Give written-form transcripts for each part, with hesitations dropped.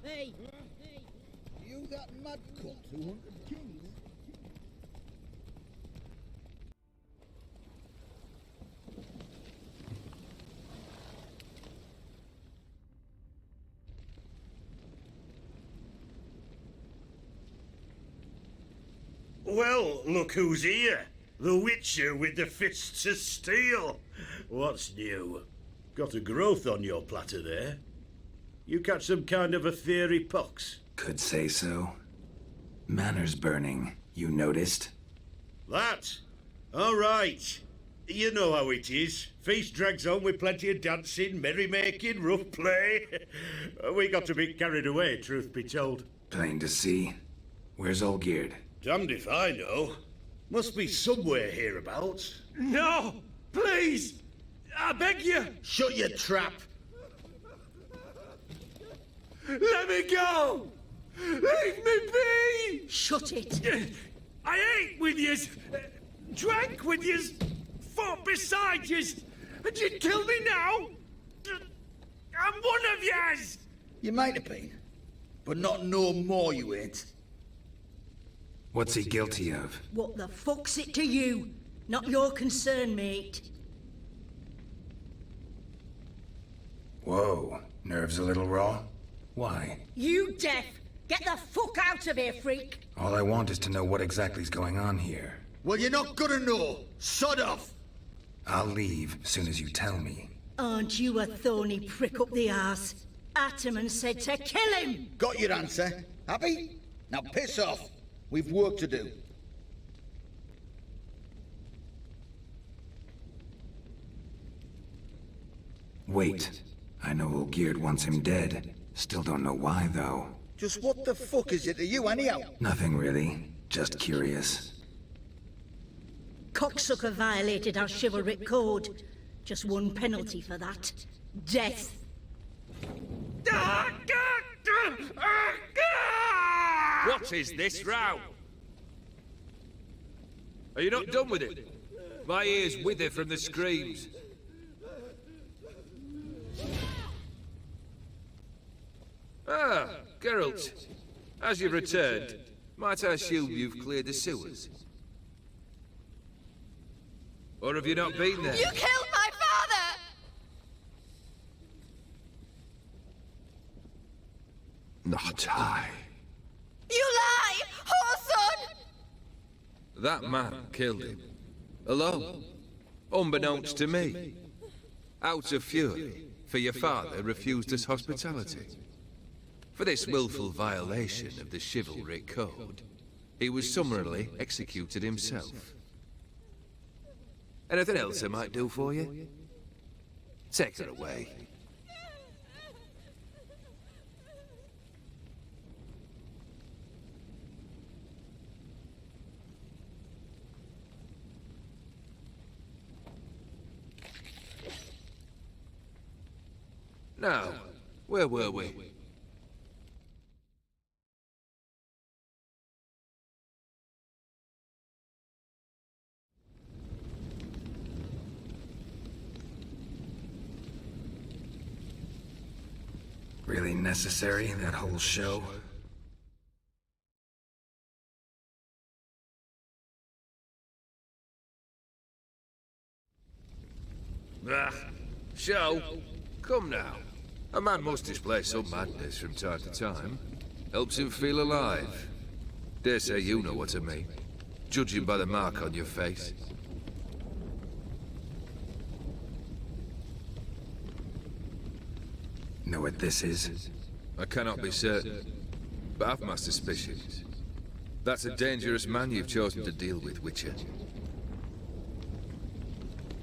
Hey! You that mad cunt who hunted kings? Well, look who's here. The Witcher with the fists of steel. What's new? Got a growth on your platter there. You catch some kind of a fiery pox? Could say so. Manners burning, you noticed? That? All right. You know how it is. Feast drags on with plenty of dancing, merrymaking, rough play. We got a bit carried away, truth be told. Plain to see. Where's Olgierd? Damned if I know. Must be somewhere hereabouts. No! Please! I beg you! Shut your trap! Let me go! Leave me be! Shut it! I ate with yous, drank with yous, fought beside yous, and you kill me now? I'm one of yous! You might have been, but not no more you ain't. What's he guilty of? What the fuck's it to you? Not your concern, mate. Whoa, nerves a little raw? Why? You deaf! Get the fuck out of here, freak! All I want is to know what exactly's going on here. Well, you're not gonna know. Sod off! I'll leave soon as you tell me. Aren't you a thorny prick up the arse? Ataman said to kill him! Got your answer. Happy? Now piss off. We've work to do. Wait. I know Olgierd wants him dead. Still don't know why, though. Just what the fuck is it to you, anyhow? Nothing really. Just curious. Cocksucker violated our chivalric code. Just one penalty for that. Death. What is this row? Are you not done with it? My ears wither from the screams. Ah, Geralt. As you've returned, might I assume you've cleared the sewers? Or have you not been there? You killed my father! Not I. You lie! Whoreson! That man killed him. Alone. Unbeknownst to me. Out of fury, for your father refused us hospitality. For this willful violation of the chivalric code, he was summarily executed himself. Anything else I might do for you? Take her away. Now, where were we? Really necessary, that whole show? Ah, show? Come now. A man must display some madness from time to time. Helps him feel alive. Dare say you know what I mean. Judging by the mark on your face. Know what this is? I cannot be certain, but I've my suspicions. That's a dangerous man you've chosen to deal with, Witcher.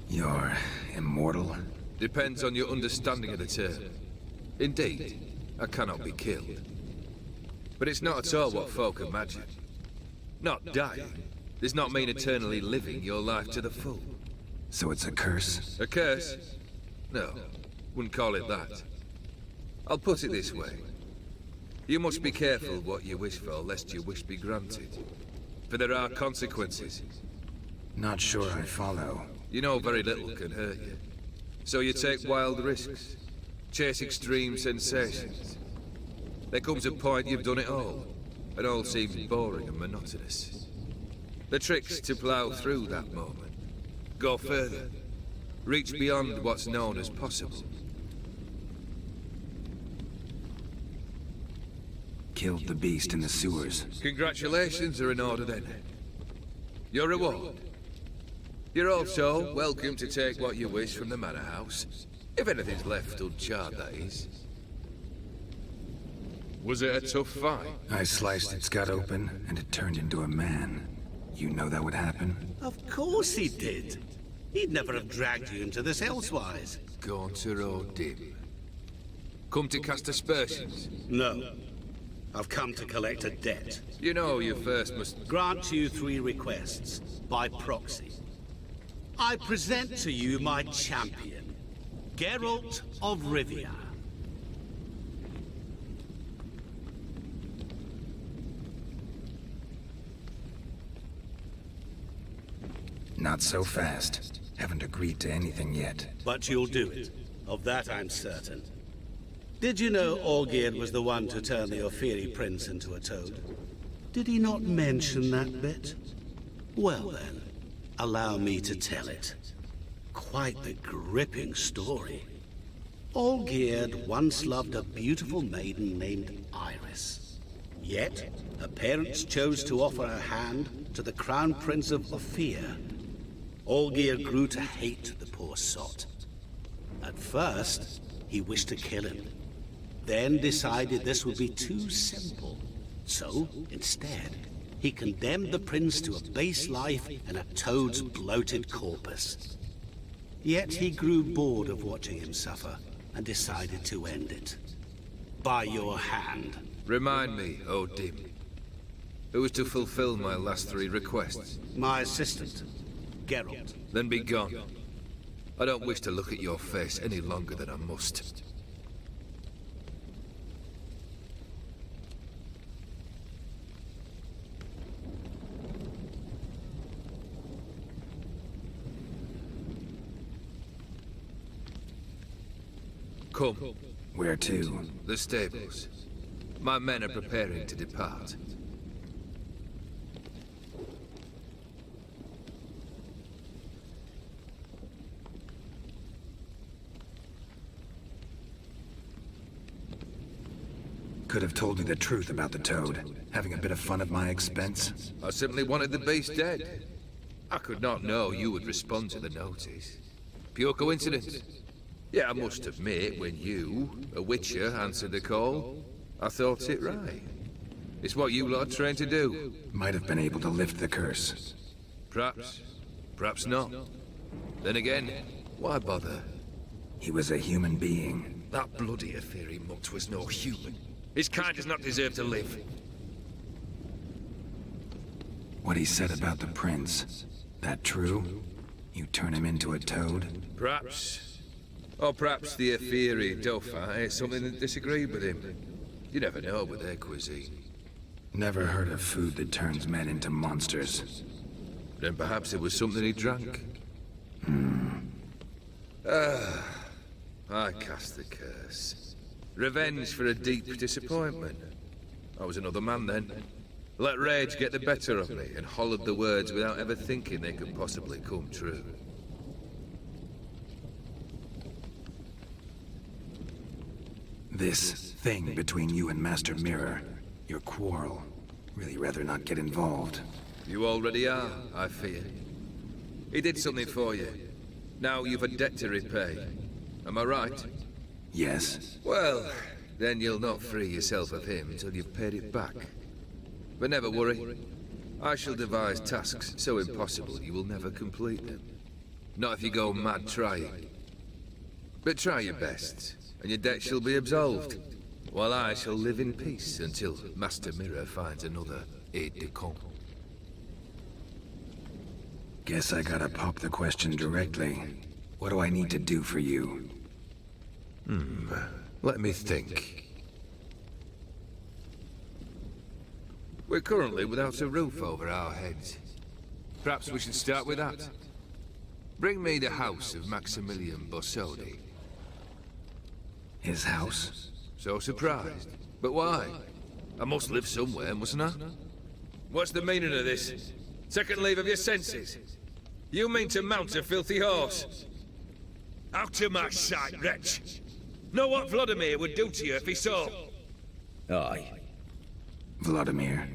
You're immortal? Depends on your understanding of the term. Indeed, I cannot be killed. But it's not at all what folk imagine. Not dying does not mean eternally living your life to the full. So it's a curse? A curse? No, wouldn't call it that. I'll put it this way. You must be careful what you wish for, lest your wish be granted. For there are consequences. Not sure I follow. You know very little can hurt you. So you take wild risks. Chase extreme sensations. There comes a point you've done it all. It all seems boring and monotonous. The trick's to plough through that moment. Go further. Reach beyond what's known as possible. Killed the beast in the sewers. Congratulations are in order then. Your reward. You're also welcome to take what you wish from the manor house. If anything's left uncharred, that is. Was it a tough fight? I sliced its gut open, and it turned into a man. You know that would happen? Of course he did. He'd never have dragged you into this elsewise. Gaunter or dim. Come to cast aspersions. No. I've come to collect a debt. You know you first must... Grant you 3 requests, by proxy. I present to you my champion, Geralt of Rivia. Not so fast. Haven't agreed to anything yet. But you'll do it. Of that I'm certain. Did you know Olgierd was the one to turn the Ophiri prince into a toad? Did he not mention that bit? Well then, allow me to tell it. Quite the gripping story. Olgierd once loved a beautiful maiden named Iris. Yet, her parents chose to offer her hand to the Crown Prince of Ophir. Olgierd grew to hate the poor sot. At first, he wished to kill him. Then decided this would be too simple. So, instead, he condemned the prince to a base life in a toad's bloated corpus. Yet he grew bored of watching him suffer and decided to end it. By your hand. Remind me, O Dim. Who is to fulfill my last 3 requests? My assistant, Geralt. Then be gone. I don't wish to look at your face any longer than I must. Come. Where to? The stables. My men are preparing to depart. Could have told me the truth about the toad. Having a bit of fun at my expense. I simply wanted the beast dead. I could not know you would respond to the notice. Pure coincidence. Yeah, I must admit, when you, a witcher, answered the call, I thought it right. It's what you lot are trained to do. Might have been able to lift the curse. Perhaps. Perhaps not. Then again, why bother? He was a human being. That bloody Ophiri mutt was no human. His kind does not deserve to live. What he said about the prince, that true? You turn him into a toad? Perhaps. Or perhaps the Ophiri Dauphin ate something that disagreed with him. You never know with their cuisine. Never heard of food that turns men into monsters. Then perhaps it was something he drank. I cast the curse. Revenge for a deep disappointment. I was another man then. Let rage get the better of me and hollered the words without ever thinking they could possibly come true. This thing between you and Master Mirror, your quarrel, really rather not get involved. You already are, I fear. He did something for you. Now you've a debt to repay. Am I right? Yes. Well, then you'll not free yourself of him until you've paid it back. But never worry. I shall devise tasks so impossible you will never complete them. Not if you go mad trying. But try your best, and your debt shall be absolved, while I shall live in peace until Master Mirror finds another aide-de-camp. Guess I gotta pop the question directly. What do I need to do for you? Let me think. We're currently without a roof over our heads. Perhaps we should start with that. Bring me the house of Maximilian Bossodi. His house? So surprised? But why? I must live somewhere, mustn't I? What's the meaning of this? Second leave of your senses? You mean to mount a filthy horse? Out of my sight, wretch! Know what Vladimir would do to you if he saw? Aye. Vladimir.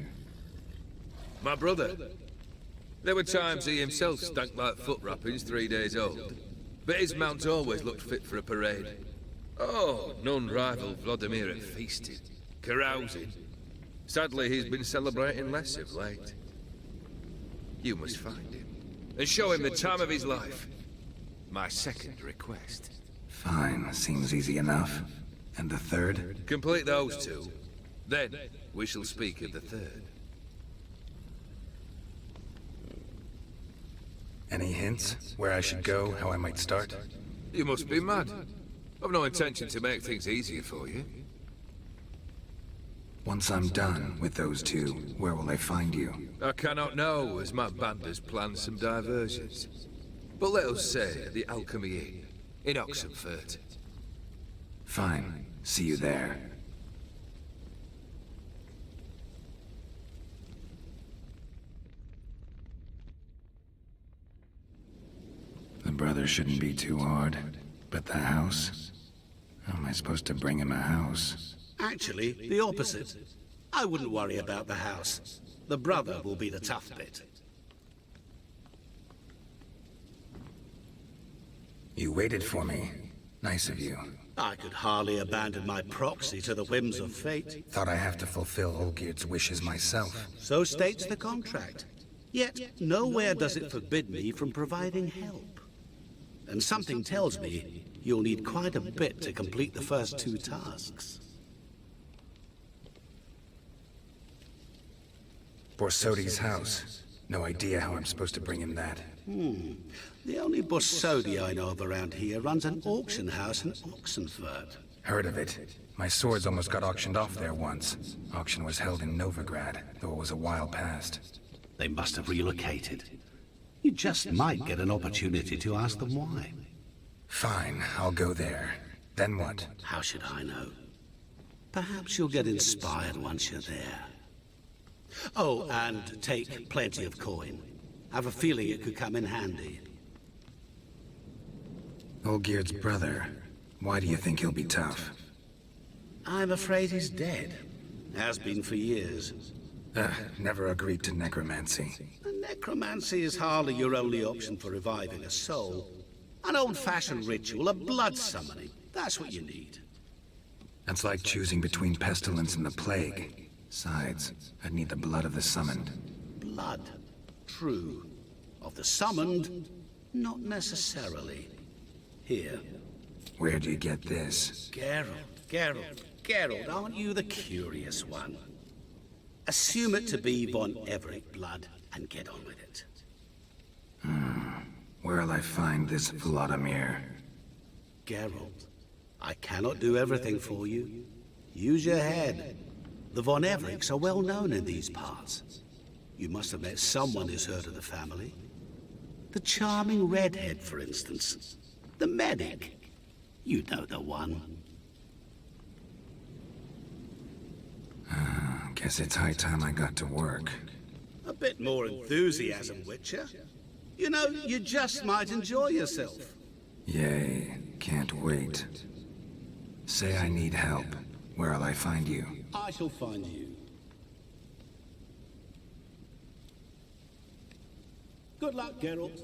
My brother. There were times he himself stank like foot wrappings 3 days old. But his mount always looked fit for a parade. Oh, none rival Vladimir at feasting, carousing. Sadly, he's been celebrating less of late. You must find him, and show him the time of his life. My second request. Fine, seems easy enough. And the third? Complete those two. Then, we shall speak of the third. Any hints? Where I should go, how I might start? You must be mad. I've no intention to make things easier for you. Once I'm done with those two, where will I find you? I cannot know, as my band has planned some diversions. But let us say at the Alchemy Inn, in Oxenfurt. Fine. See you there. The brother shouldn't be too hard. But the house? How am I supposed to bring him a house? Actually, the opposite. I wouldn't worry about the house. The brother will be the tough bit. You waited for me. Nice of you. I could hardly abandon my proxy to the whims of fate. Thought I have to fulfill Olgierd's wishes myself. So states the contract. Yet, nowhere does it forbid me from providing help. And something tells me you'll need quite a bit to complete the first two tasks. Borsodi's house. No idea how I'm supposed to bring him that. The only Borsodi I know of around here runs an auction house in Oxenfurt. Heard of it. My swords almost got auctioned off there once. Auction was held in Novigrad, though it was a while past. They must have relocated. You just might get an opportunity to ask them why. Fine, I'll go there. Then what? How should I know? Perhaps you'll get inspired once you're there. Oh, and take plenty of coin. Have a feeling it could come in handy. Olgierd's brother. Why do you think he'll be tough? I'm afraid he's dead. Has been for years. Never agreed to necromancy. Necromancy is hardly your only option for reviving a soul. An old-fashioned ritual, a blood summoning. That's what you need. That's like choosing between pestilence and the plague. Besides, I'd need the blood of the summoned. Blood. True. Of the summoned, not necessarily. Here. Where'd you get this? Geralt, aren't you the curious one? Assume it to be von Everett blood and get on with it. Where'll I find this Vladimir? Geralt, I cannot do everything for you. Use your head. The von Evericks are well known in these parts. You must have met someone who's heard of the family. The charming redhead, for instance. The medic. You know the one. Guess it's high time I got to work. A bit more enthusiasm, Witcher. You know, you just might enjoy yourself. Yay, can't wait. Say I need help. Where'll I find you? I shall find you. Good luck, Geralt.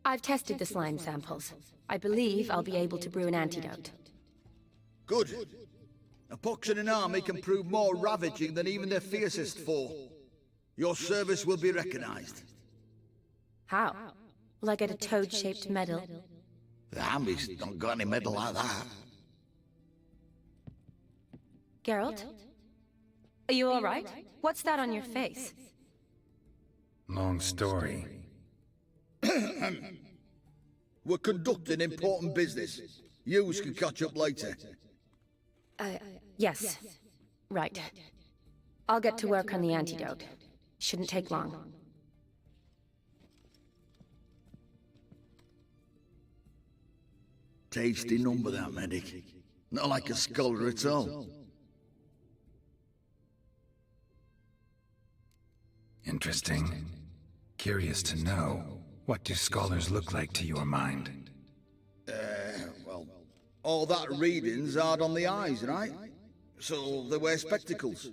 I've tested the slime samples. I believe I'll be able to brew an antidote. Good. A pox in an army can prove more ravaging than even their fiercest foe. Your service will be recognized. How? Will I get a toad-shaped medal? The army's not got any medal like that. Geralt? Are you alright? What's that on your face? Long story. We're conducting important business. Yous can catch up later. Yes. Right. I'll get to work on the antidote. Shouldn't take long. Tasty number, that medic. Not like a scholar at all. Interesting. Curious to know, what do scholars look like to your mind? Well, all that reading's hard on the eyes, right? So they wear spectacles.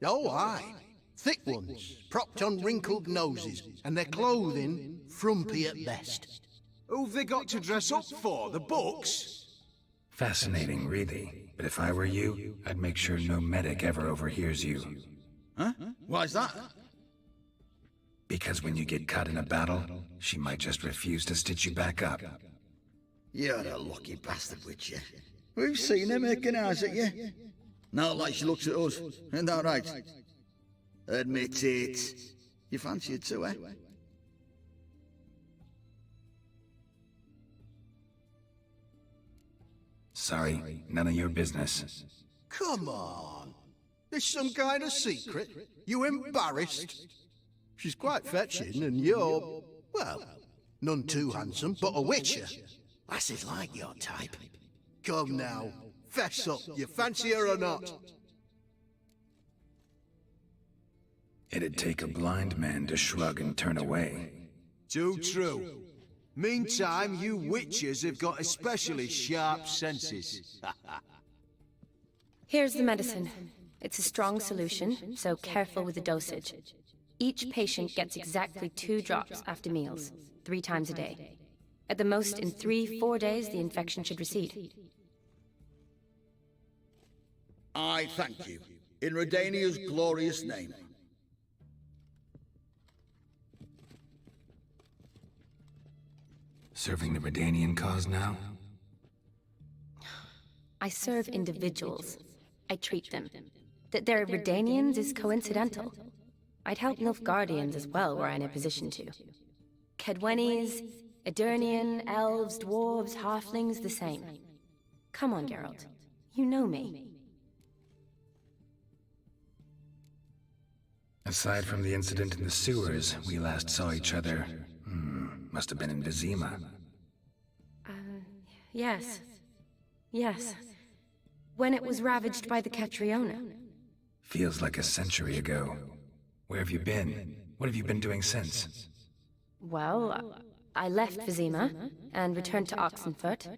Oh, aye. Thick ones, propped on wrinkled noses, and their clothing frumpy at best. Who've they got to dress up for? The books? Fascinating, really. But if I were you, I'd make sure no medic ever overhears you. Huh? Why's that? Because when you get caught in a battle, she might just refuse to stitch you back up. You're a lucky bastard, with you. We've seen her making eyes at you. Not like she looks at us. Isn't that right? Admit it. You fancy it too, eh? Sorry, none of your business. Come on. There's some kind of secret. You embarrassed? She's quite fetching, and you're, well, none too handsome, but a witcher. Lasses like your type. Come now, fess up, you fancy her or not? It'd take a blind man to shrug and turn away. Too true. Meantime, you witches have got especially sharp senses. Here's the medicine. It's a strong solution, so careful with the dosage. Each patient gets exactly 2 drops after meals, 3 times a day. At the most, in 3-4 days, the infection should recede. I thank you. In Redania's glorious name. Serving the Redanian cause now? I serve individuals. I treat them. That they're Redanians is coincidental. I'd help Nilfgaardians as well were I in a position to. Kedwenis, Edirnian, elves, dwarves, halflings, the same. Come on, Geralt. You know me. Aside from the incident in the sewers, we last saw each other. Must have been in Vizima. Yes. Yes. When it was ravaged by the Catriona. Feels like a century ago. Where have you been? What have you been doing since? Well, I left Vizima and returned to Oxenfurt,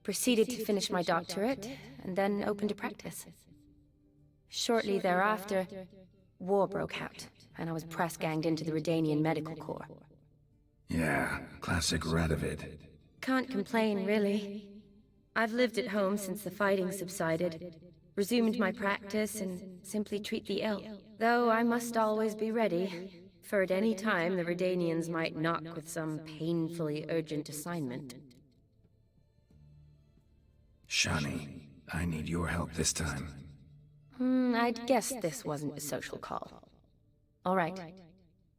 proceeded to finish my doctorate, and then opened a practice. Shortly thereafter, war broke out, and I was press-ganged into the Redanian Medical Corps. Yeah, classic Radovid. Can't complain, really. I've lived at home since the fighting subsided, resumed my practice, and simply treat the ill. Though I must always be ready, for at any time the Redanians might knock with some painfully urgent assignment. Shani, I need your help this time. I'd guess this wasn't a social call. All right.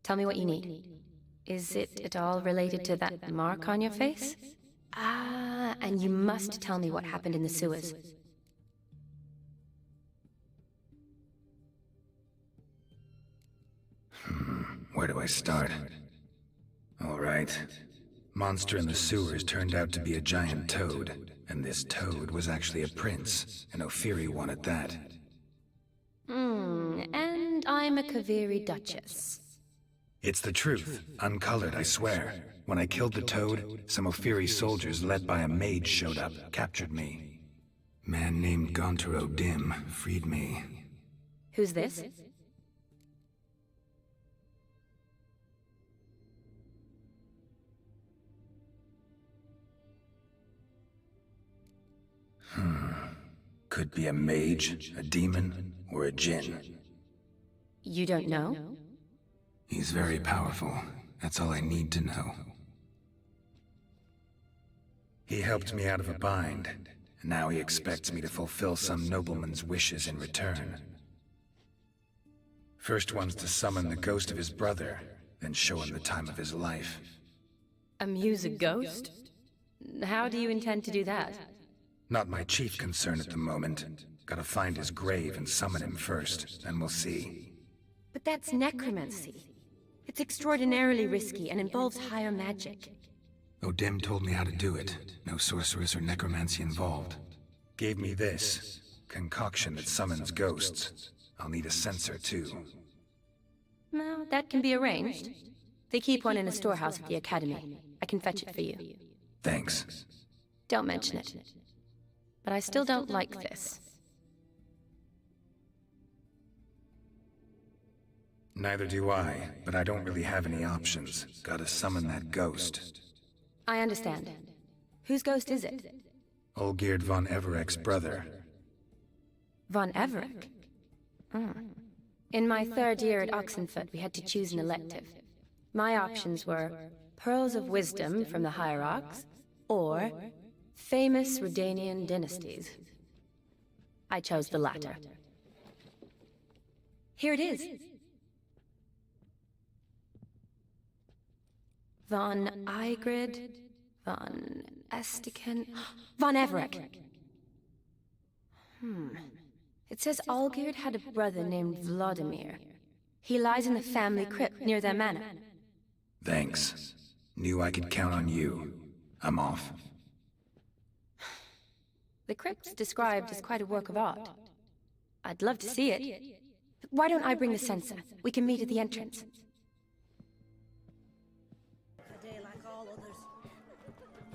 Tell me what you need. Is it at all related to that mark on your face? Ah, and you must tell me what happened in the sewers. Where do I start? All right. Monster in the sewers turned out to be a giant toad, and this toad was actually a prince, an Ophiri one at that. And I'm a Kaviri Duchess. It's the truth, uncolored, I swear. When I killed the toad, some Ophiri soldiers led by a mage showed up, captured me. Man named Gontaro Dim freed me. Who's this? Could be a mage, a demon, or a djinn. You don't know? He's very powerful. That's all I need to know. He helped me out of a bind, and now he expects me to fulfill some nobleman's wishes in return. First one's to summon the ghost of his brother, then show him the time of his life. Amuse a ghost? How do you intend to do that? Not my chief concern at the moment. Gotta find his grave and summon him first, then we'll see. But that's necromancy. It's extraordinarily risky and involves higher magic. O'Dim told me how to do it. No sorceress or necromancy involved. Gave me this concoction that summons ghosts. I'll need a censer too. Well, that can be arranged. They keep one in a storehouse at the academy. I can fetch it for you. Thanks. Don't mention it. But I still don't like this. Neither do I, but I don't really have any options. Gotta summon that ghost. I understand. Whose ghost is it? Olgierd von Everek's brother. Von Everek? In my third year at Oxenfurt, we had to choose an elective. My options were Pearls of Wisdom from the Hierarchs, or Famous Redanian Dynasties. I chose the latter. Here it is. Von Igrid, Von Estiken, Von Everek. It says Olgierd had a brother named Vladimir. He lies in the family crypt near their manor. Thanks. Knew I could count on you. I'm off. The crypt's described as quite a work of art. I'd love to see it. Why don't I bring the censer? We can meet at the entrance. A day like all others.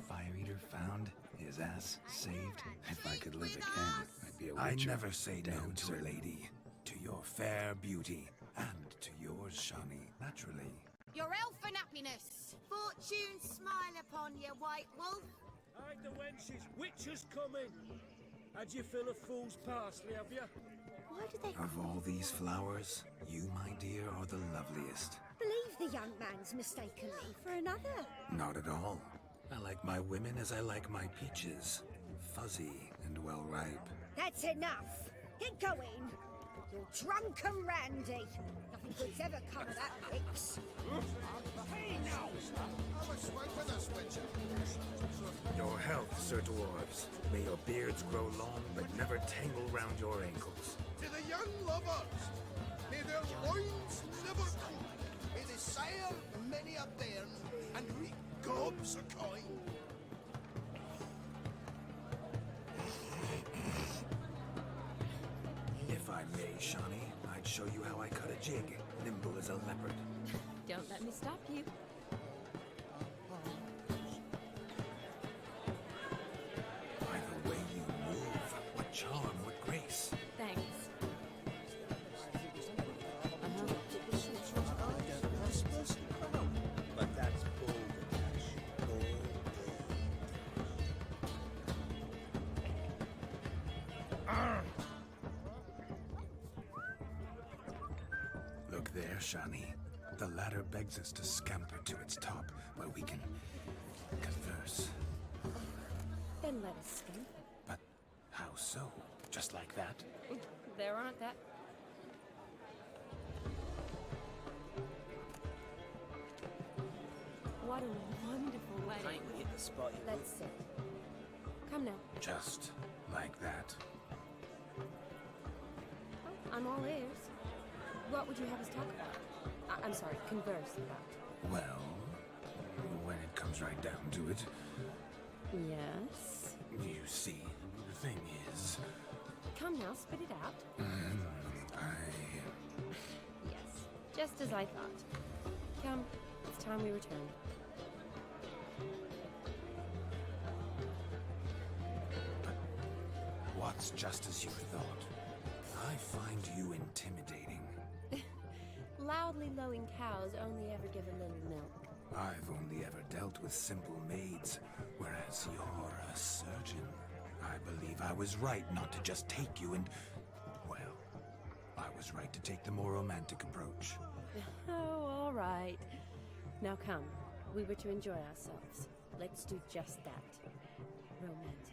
Fire Eater found, his ass saved. If I could live again, I'd be a witcher. I never say no to a lady. To your fair beauty, and to yours, Shani, naturally. Your elfin happiness. Fortune smile upon you, White Wolf. Hide the wenches, witches coming. Had you fill a fool's parsley, have you? Why do they Of all these flowers, you, my dear, are the loveliest. Believe the young man's mistaken me for another. Not at all. I like my women as I like my peaches. Fuzzy and well ripe. That's enough. Get going. You're drunk and randy. Nothing good's ever come of that mix. Hey now! Your health, Sir Dwarves. May your beards grow long, but never tangle round your ankles. To the young lovers, may their loins never cool. May they sire many a bairn and reap gobs of coin. If I may, Shani, I'd show you how I cut a jig, nimble as a leopard. Don't let me stop you. By the way you move, what charm, what grace. Thanks. But that's bull. Look there, Shani. The ladder begs us to scamper to its top, where we can converse. Then let us skip. But how so? Just like that? There aren't that... What a wonderful wedding. We hit the spot. Let's sit. Come now. Just like that. I'm all ears. What would you have us talk about? I'm sorry, converse about. Well, when it comes right down to it, Yes? you see, the thing is, Come now, spit it out. Yes, just as I thought. Come, it's time we return. What's just as you thought? I find you intimidating. Loudly lowing cows only ever give a little milk. I've only ever dealt with simple maids, whereas you're a surgeon. I believe I was right not to just take you and... well, I was right to take the more romantic approach. Oh, all right. Now come, we were to enjoy ourselves. Let's do just that. Romantically.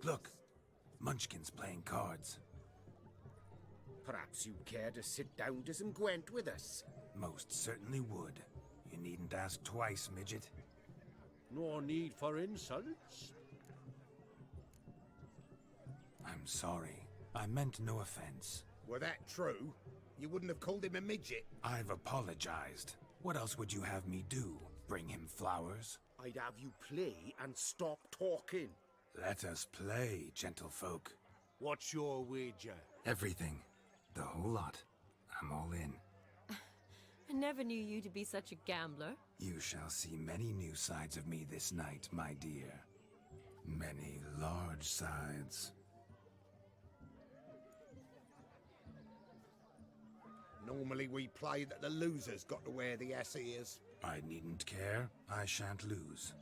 Look. Munchkin's playing cards. Perhaps you'd care to sit down to some Gwent with us. Most certainly would. You needn't ask twice, midget. No need for insults. I'm sorry. I meant no offense. Were that true, you wouldn't have called him a midget. I've apologized. What else would you have me do? Bring him flowers? I'd have you play and stop talking. Let us play, gentlefolk. What's your wager? Everything. The whole lot. I'm all in. I never knew you to be such a gambler. You shall see many new sides of me this night, my dear. Many large sides. Normally we play that the loser's got to wear the ass ears. I needn't care. I shan't lose.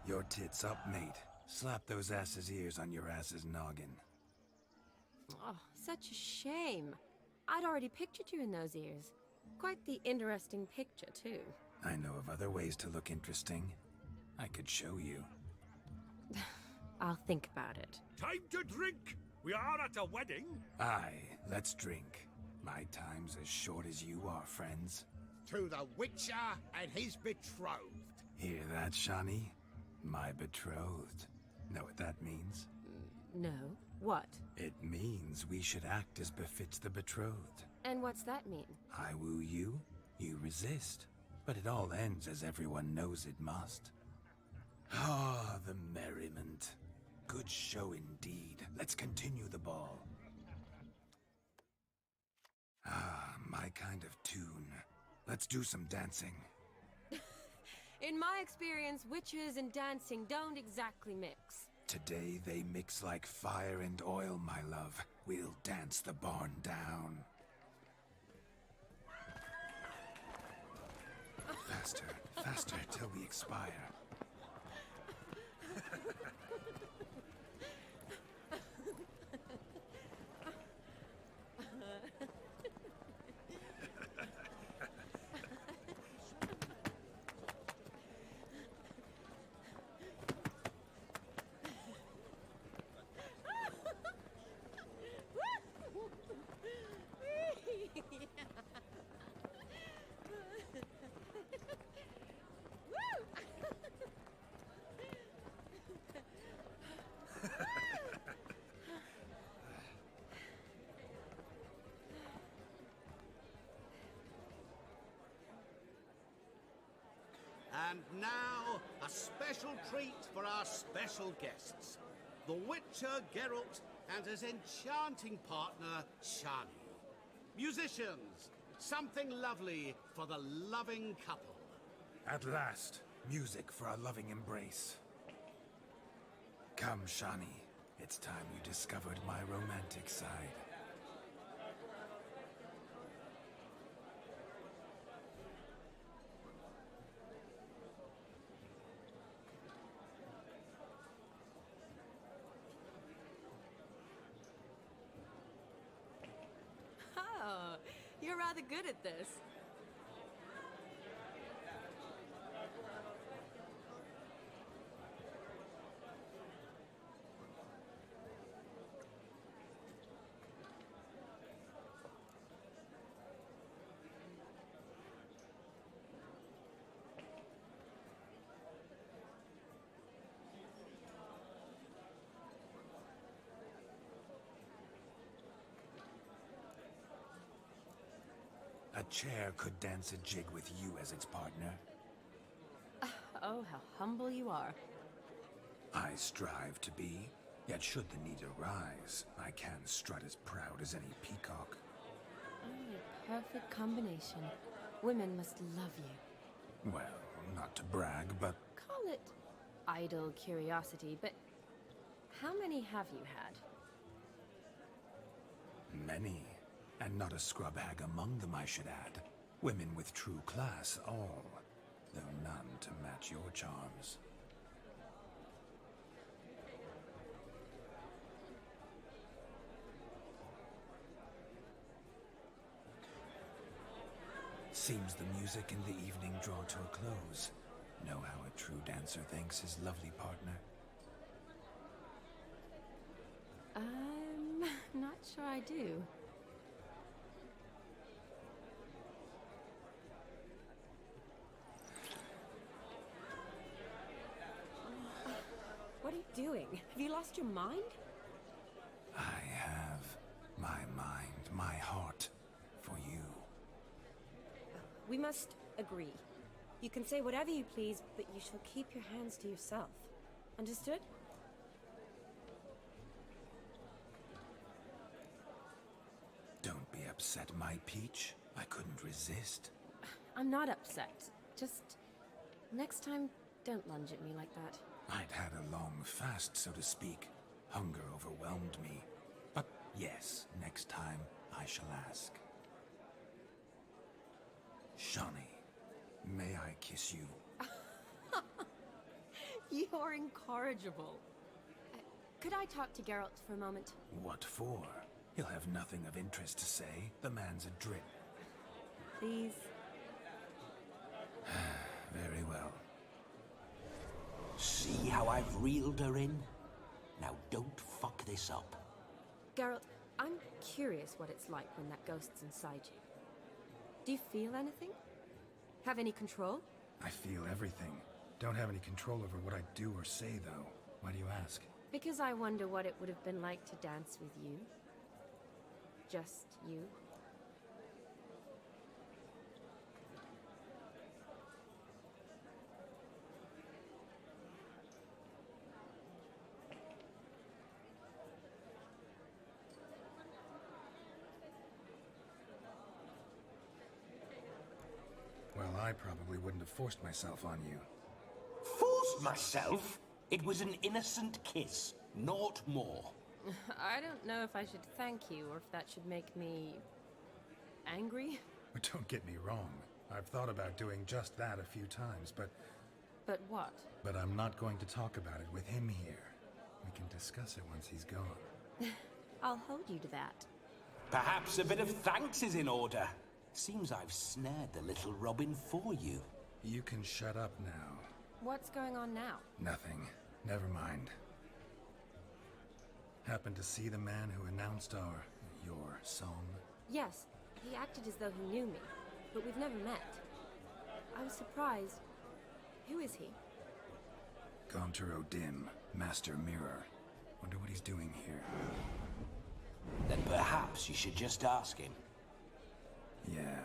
Your tits up, mate. Slap those asses' ears on your ass's noggin. Oh, such a shame. I'd already pictured you in those ears. Quite the interesting picture, too. I know of other ways to look interesting. I could show you. I'll think about it. Time to drink! We are at a wedding! Aye, let's drink. My time's as short as you are, friends. To the Witcher and his betrothed. Hear that, Shani? My betrothed. Know what that means? No. What? It means we should act as befits the betrothed. And what's that mean? I woo you, you resist. But it all ends as everyone knows it must. Ah, the merriment. Good show indeed. Let's continue the ball. Ah, my kind of tune. Let's do some dancing. In my experience, witches and dancing don't exactly mix. Today they mix like fire and oil, my love. We'll dance the barn down. Faster, faster till we expire. And now, a special treat for our special guests. The Witcher Geralt and his enchanting partner, Shani. Musicians, something lovely for the loving couple. At last, music for our loving embrace. Come, Shani. It's time you discovered my romantic side. Oh, you're rather good at this. A chair could dance a jig with you as its partner. Oh, how humble you are. I strive to be, yet should the need arise, I can strut as proud as any peacock. Oh, a perfect combination. Women must love you. Well, not to brag, but Call it idle curiosity, but how many have you had? many. And not a scrub hag among them, I should add. Women with true class, all. Though none to match your charms. Seems the music and the evening draw to a close. Know how a true dancer thanks his lovely partner? I'm not sure I do. What are you doing? Have you lost your mind? I have my mind, my heart, for you. We must agree. You can say whatever you please, but you shall keep your hands to yourself. Understood? Don't be upset, my peach. I couldn't resist. I'm not upset. Just next time, don't lunge at me like that. I'd had a long fast, so to speak. Hunger overwhelmed me. But yes, next time I shall ask. Shani, may I kiss you? You You're incorrigible. Could I talk to Geralt for a moment? What for? He'll have nothing of interest to say. The man's a drip. Please? Very well. See how I've reeled her in? Now don't fuck this up. Geralt, I'm curious what it's like when that ghost's inside you. Do you feel anything? Have any control? I feel everything. Don't have any control over what I do or say, though. Why do you ask? Because I wonder what it would have been like to dance with you. Just you. Well, I probably wouldn't have forced myself on you. Forced myself? It was an innocent kiss, naught more. I don't know if I should thank you or if that should make me... angry? But don't get me wrong. I've thought about doing just that a few times, but... But what? But I'm not going to talk about it with him here. We can discuss it once he's gone. I'll hold you to that. Perhaps a bit of thanks is in order. Seems I've snared the little robin for you. You can shut up now. What's going on now? Nothing. Never mind. Happened to see the man who announced your song? Yes, he acted as though he knew me, but we've never met. I was surprised. Who is he? Gaunter O'Dim, Master Mirror. Wonder what he's doing here. Then perhaps you should just ask him. Yeah,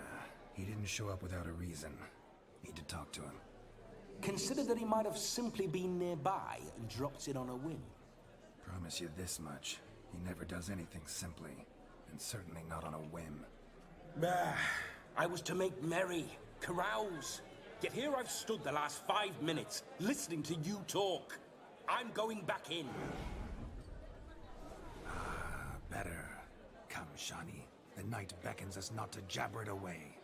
he didn't show up without a reason. Need to talk to him. Consider that he might have simply been nearby and dropped in on a whim. Promise you this much. He never does anything simply, and certainly not on a whim. I was to make merry, carouse. Yet here I've stood the last 5 minutes, listening to you talk. I'm going back in. Better. Come, Shani. The night beckons us not to jabber it away.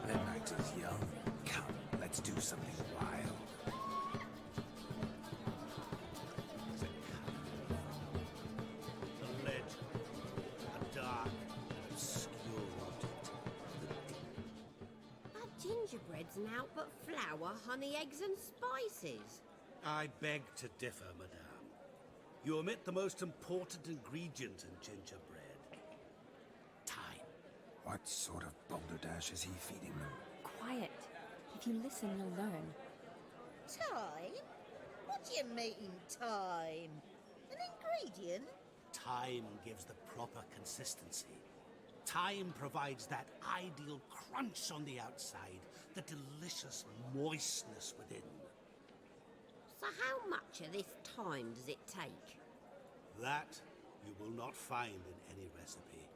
The night is young. Come, let's do something wild. A legend, a dark, obscure object. Our gingerbread's naught but flour, honey, eggs and spices. I beg to differ, madame. You omit the most important ingredient in gingerbread. Time. What sort of balderdash is he feeding them? Quiet. If you listen, you'll learn. Time? What do you mean, time? An ingredient? Time gives the proper consistency. Time provides that ideal crunch on the outside, the delicious moistness within. So how much of this time does it take? That you will not find in any recipe.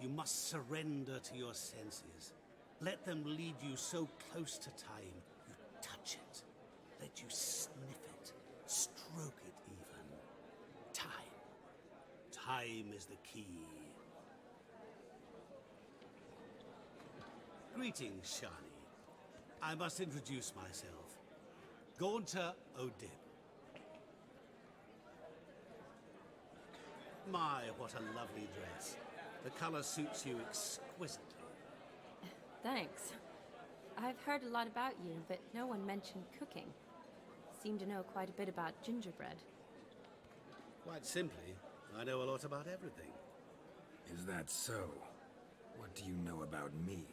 You must surrender to your senses. Let them lead you so close to time, you touch it. Let you sniff it, stroke it even. Time. Time is the key. Greetings, Shani. I must introduce myself. Gaunter O'Dim. My, what a lovely dress. The color suits you exquisitely. Thanks. I've heard a lot about you, but no one mentioned cooking. Seem to know quite a bit about gingerbread. Quite simply, I know a lot about everything. Is that so? What do you know about me?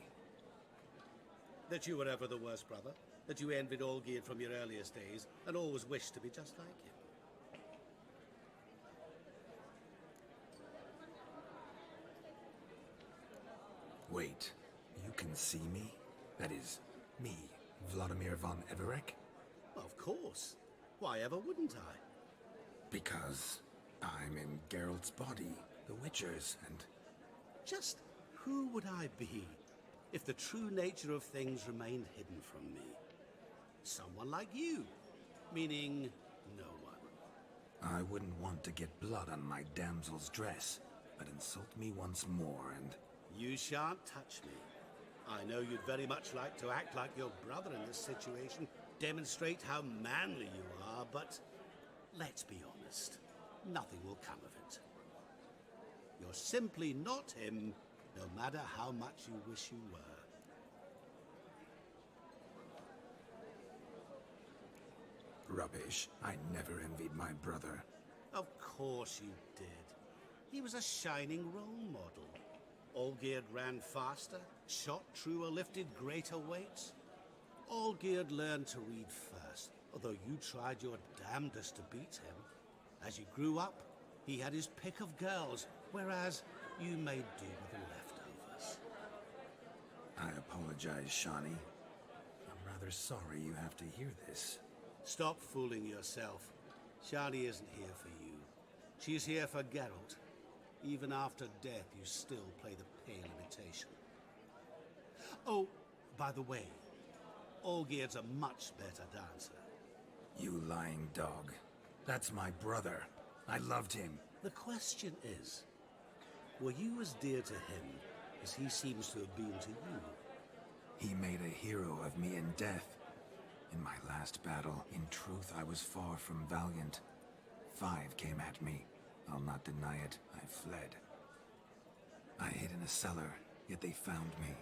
That you were ever the worst brother. That you envied Olgierd from your earliest days, and always wished to be just like him. Wait, you can see me? That is, me, Vladimir von Everek? Of course. Why ever wouldn't I? Because I'm in Geralt's body, the Witcher's, and... Just who would I be if the true nature of things remained hidden from me? Someone like you, meaning no one. I wouldn't want to get blood on my damsel's dress, but insult me once more and You shan't touch me. I know you'd very much like to act like your brother in this situation, demonstrate how manly you are, but let's be honest, nothing will come of it. You're simply not him, no matter how much you wish you were. Rubbish. I never envied my brother. Of course you did. He was a shining role model. Olgierd ran faster, shot truer, lifted greater weights. Olgierd learned to read first, although you tried your damnedest to beat him. As you grew up, he had his pick of girls, whereas you made do with the leftovers. I apologize, Shawnee. I'm rather sorry you have to hear this. Stop fooling yourself. Shani isn't here for you. She's here for Geralt. Even after death, you still play the pale imitation. Oh, by the way, Olgierd's a much better dancer. You lying dog. That's my brother. I loved him. The question is, were you as dear to him as he seems to have been to you? He made a hero of me in death. In my last battle, in truth, I was far from valiant. 5 came at me. I'll not deny it. I fled. I hid in a cellar, yet they found me.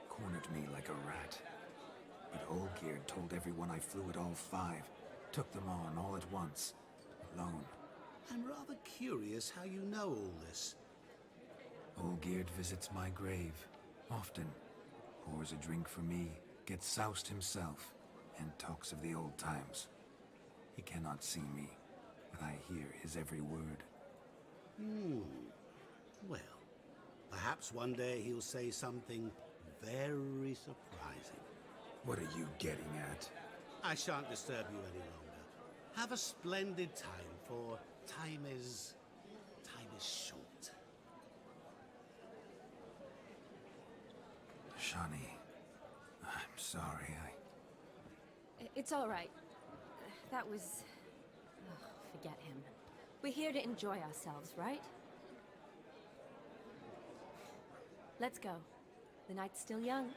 Cornered me like a rat. But Olgierd told everyone I flew at all 5. Took them on all at once. Alone. I'm rather curious how you know all this. Olgierd visits my grave. Often. Pours a drink for me. Gets soused himself. And talks of the old times. He cannot see me, but I hear his every word. Well, perhaps one day he'll say something very surprising. What are you getting at? I shan't disturb you any longer. Have a splendid time, for time is short. Shawnee, I'm sorry, It's all right. That was... Oh, forget him. We're here to enjoy ourselves, right? Let's go. The night's still young.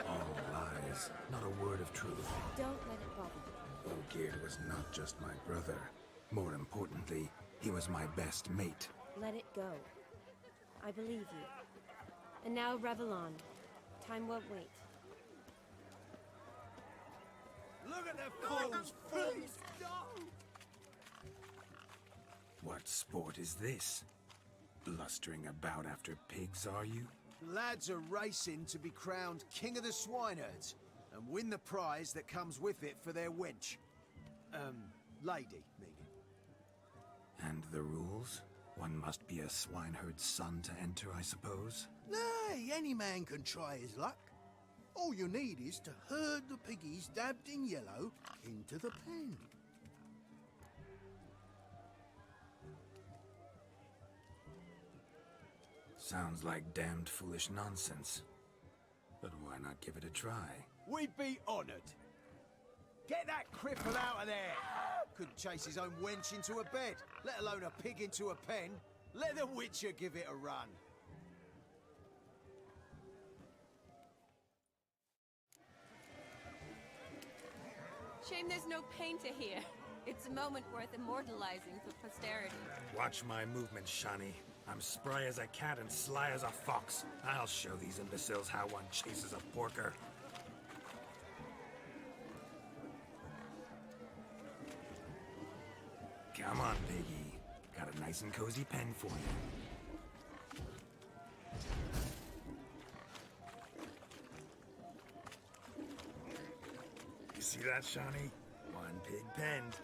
All lies, not a word of truth. Don't let it bother you. Olgierd was not just my brother. More importantly, he was my best mate. Let it go. I believe you. And now revel on. Time won't wait. Look at the fool's face! What sport is this? Blustering about after pigs, are you? Lads are racing to be crowned King of the Swineherds and win the prize that comes with it for their wench. Lady, meaning. And the rules? One must be a swineherd's son to enter, I suppose? Nay, any man can try his luck. All you need is to herd the piggies dabbed in yellow into the pen. Sounds like damned foolish nonsense. But why not give it a try? We'd be honored. Get that cripple out of there! Couldn't chase his own wench into a bed, let alone a pig into a pen. Let the Witcher give it a run. Shame there's no painter here. It's a moment worth immortalizing for posterity. Watch my movements, Shawnee. I'm spry as a cat and sly as a fox. I'll show these imbeciles how one chases a porker. Come on, piggy. Got a nice and cozy pen for you. You see that, Shawnee? One pig penned.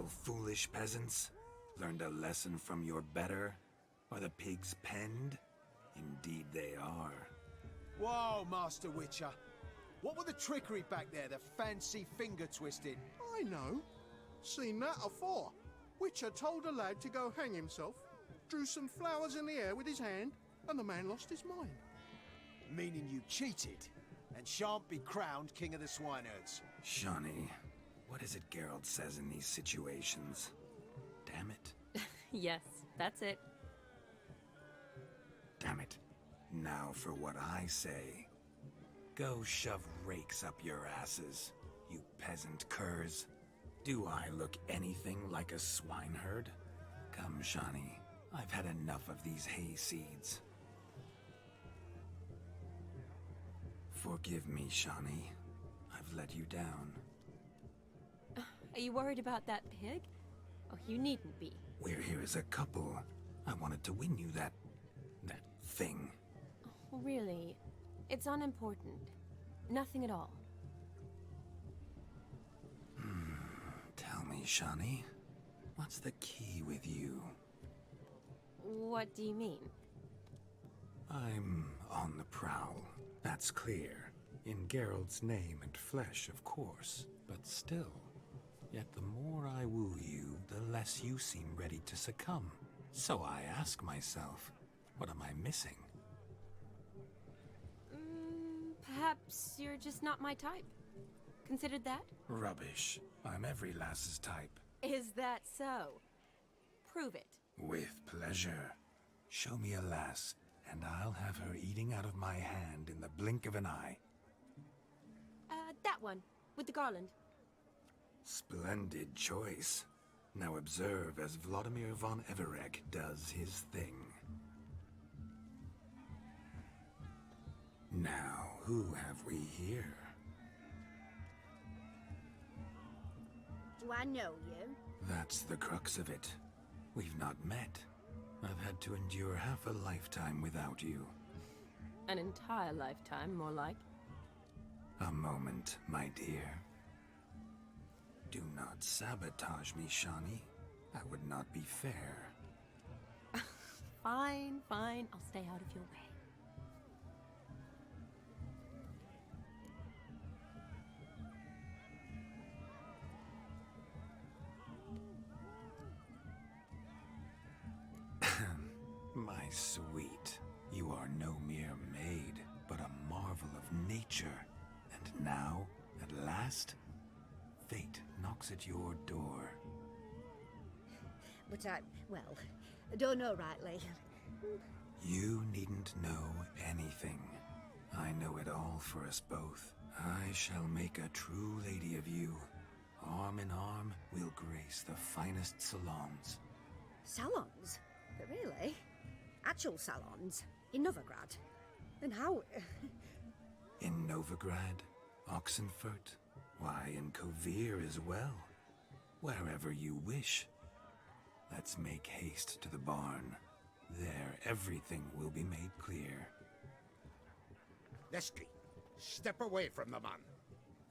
foolish peasants? Learned a lesson from your better? Are the pigs penned? Indeed they are. Whoa, Master Witcher. What were the trickery back there, the fancy finger twisting? I know. Seen that afore. Witcher told a lad to go hang himself, drew some flowers in the air with his hand, and the man lost his mind. Meaning you cheated, and shan't be crowned King of the Swineherds. Shawnee, what is it Geralt says in these situations? Damn it. Yes, that's it. Damn it. Now for what I say. Go shove rakes up your asses, you peasant curs. Do I look anything like a swineherd? Come, Shawnee. I've had enough of these hay seeds. Forgive me, Shawnee. I've let you down. Are you worried about that pig? Oh, you needn't be. We're here as a couple. I wanted to win you that thing. Oh, really? It's unimportant. Nothing at all. Tell me, Shawnee, what's the key with you? What do you mean? I'm on the prowl. That's clear. In Geralt's name and flesh, of course. But still. Yet the more I woo you, the less you seem ready to succumb. So I ask myself, what am I missing? Perhaps you're just not my type. Considered that? Rubbish. I'm every lass's type. Is that so? Prove it. With pleasure. Show me a lass, and I'll have her eating out of my hand in the blink of an eye. That one, with the garland. Splendid choice. Now observe as Vladimir von Everek does his thing. Now, who have we here? Do I know you? That's the crux of it. We've not met. I've had to endure half a lifetime without you. An entire lifetime, more like. A moment, my dear. Do not sabotage me, Shawnee. That would not be fair. Fine, fine. I'll stay out of your way. My sweet, you are no mere maid, but a marvel of nature. And now, at last, fate knocks at your door. But I don't know rightly. You needn't know anything. I know it all for us both. I shall make a true lady of you. Arm in arm, we'll grace the finest salons. Salons? But really? Actual salons? In Novigrad? And how... In Novigrad, Oxenfurt, why, in Kovir as well. Wherever you wish. Let's make haste to the barn. There, everything will be made clear. Leslie, step away from the man.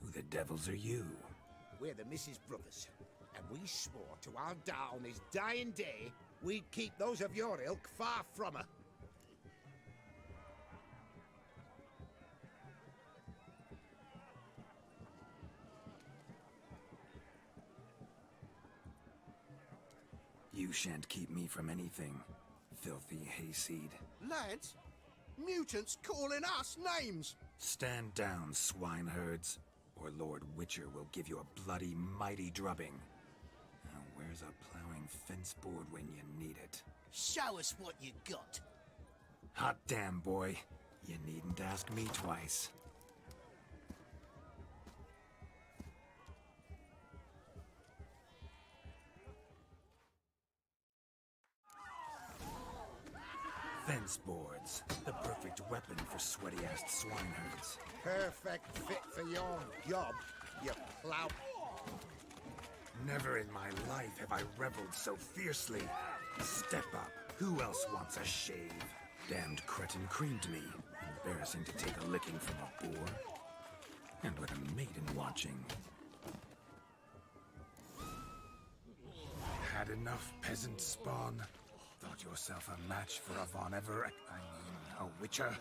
Who the devils are you? We're the Mrs. Brothers, and we swore to our da on his dying day we'd keep those of your ilk far from her. You shan't keep me from anything, filthy hayseed. Lads, mutants calling us names! Stand down, swineherds, or Lord Witcher will give you a bloody mighty drubbing. Now where's a plowing fence board when you need it? Show us what you got. Hot damn, boy. You needn't ask me twice. Fence boards, the perfect weapon for sweaty-assed swineherds. Perfect fit for your job, you plow. Never in my life have I reveled so fiercely. Step up. Who else wants a shave? Damned cretin creamed me. Embarrassing to take a licking from a boar. And with a maiden watching. Had enough, peasant spawn. Thought yourself a match for a a witcher?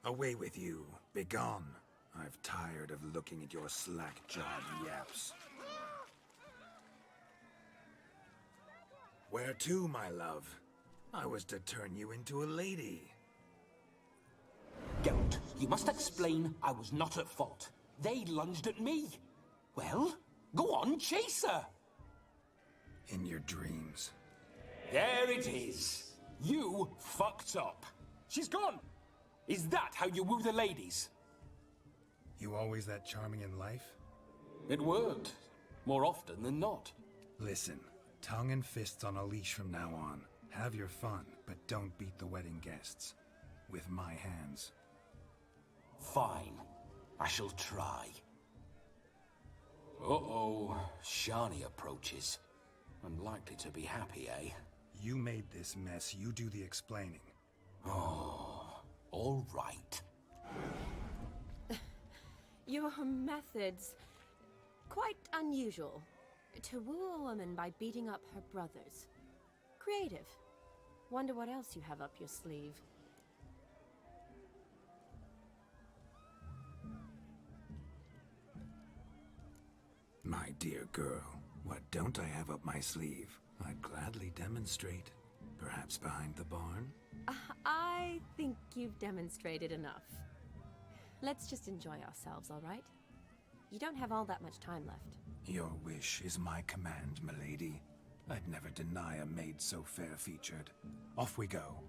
Away with you. Begone. I've tired of looking at your slack-jawed yaps. Where to, my love? I was to turn you into a lady. Geralt, you must explain I was not at fault. They lunged at me. Well, go on, chase her. In your dreams. There it is. You fucked up. She's gone. Is that how you woo the ladies? You always that charming in life? It worked. More often than not. Listen, tongue and fists on a leash from now on. Have your fun, but don't beat the wedding guests. With my hands. Fine. I shall try. Uh-oh. Shani approaches. Unlikely to be happy, eh? You made this mess. You do the explaining. Oh, all right. Your methods... quite unusual. To woo a woman by beating up her brothers. Creative. Wonder what else you have up your sleeve. My dear girl, what don't I have up my sleeve? I'd gladly demonstrate. Perhaps behind the barn? I think you've demonstrated enough. Let's just enjoy ourselves, all right? You don't have all that much time left. Your wish is my command, milady. I'd never deny a maid so fair-featured. Off we go.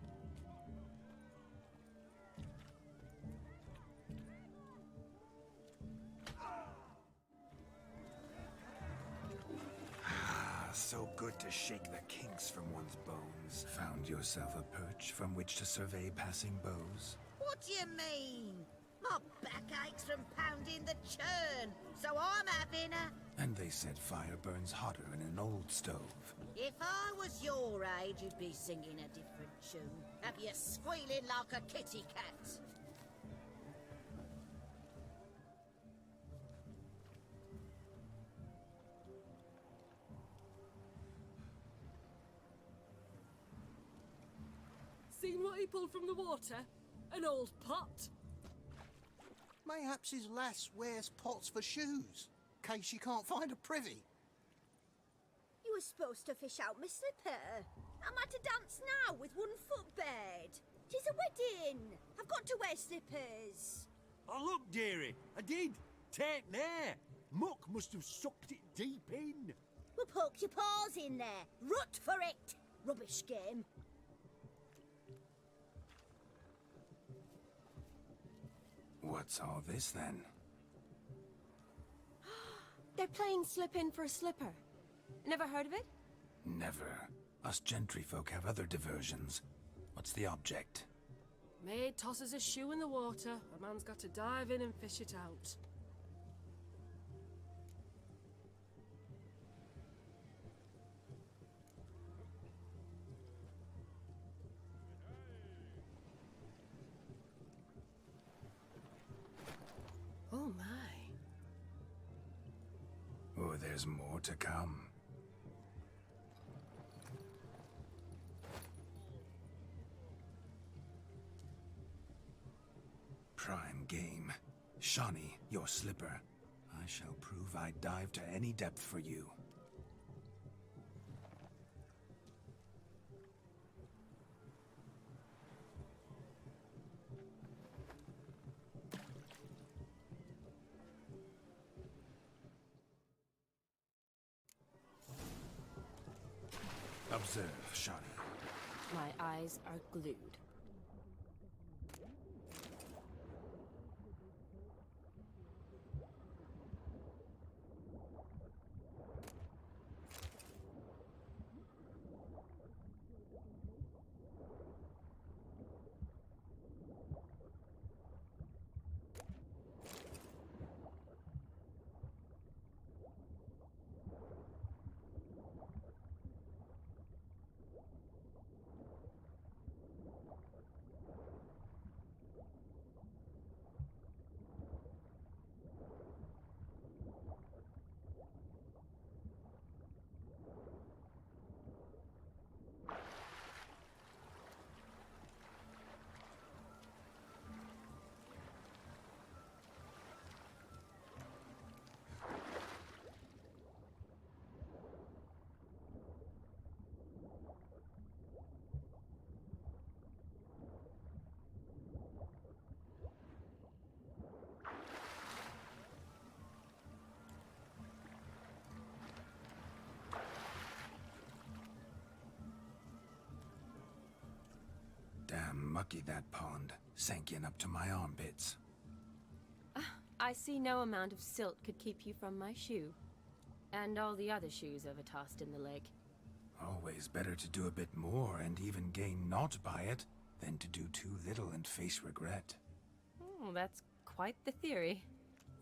So good to shake the kinks from one's bones. Found yourself a perch from which to survey passing beaux? What do you mean? My back aches from pounding the churn, so I'm having a... And they said fire burns hotter in an old stove. If I was your age, you'd be singing a different tune. Have you squealing like a kitty cat? Seen what he pulled from the water? An old pot? Mayhaps his lass wears pots for shoes, case she can't find a privy. You were supposed to fish out my slipper. I'm at a dance now with one foot bed. 'Tis a wedding. I've got to wear slippers. Oh, look, dearie, I did. Take there. Muck must have sucked it deep in. Well, poke your paws in there. Rut for it. Rubbish game. What's all this, then? They're playing slip in for a slipper. Never heard of it? Never. Us gentry folk have other diversions. What's the object? Maid tosses a shoe in the water. A man's got to dive in and fish it out. Oh my. Oh, there's more to come. Prime game. Shawnee, your slipper. I shall prove I'd dive to any depth for you. Observe, Shawnee. My eyes are glued. mucky, that pond. Sank in up to my armpits. I see no amount of silt could keep you from my shoe. And all the other shoes overtossed in the lake. Always better to do a bit more and even gain naught by it than to do too little and face regret. Oh, that's quite the theory.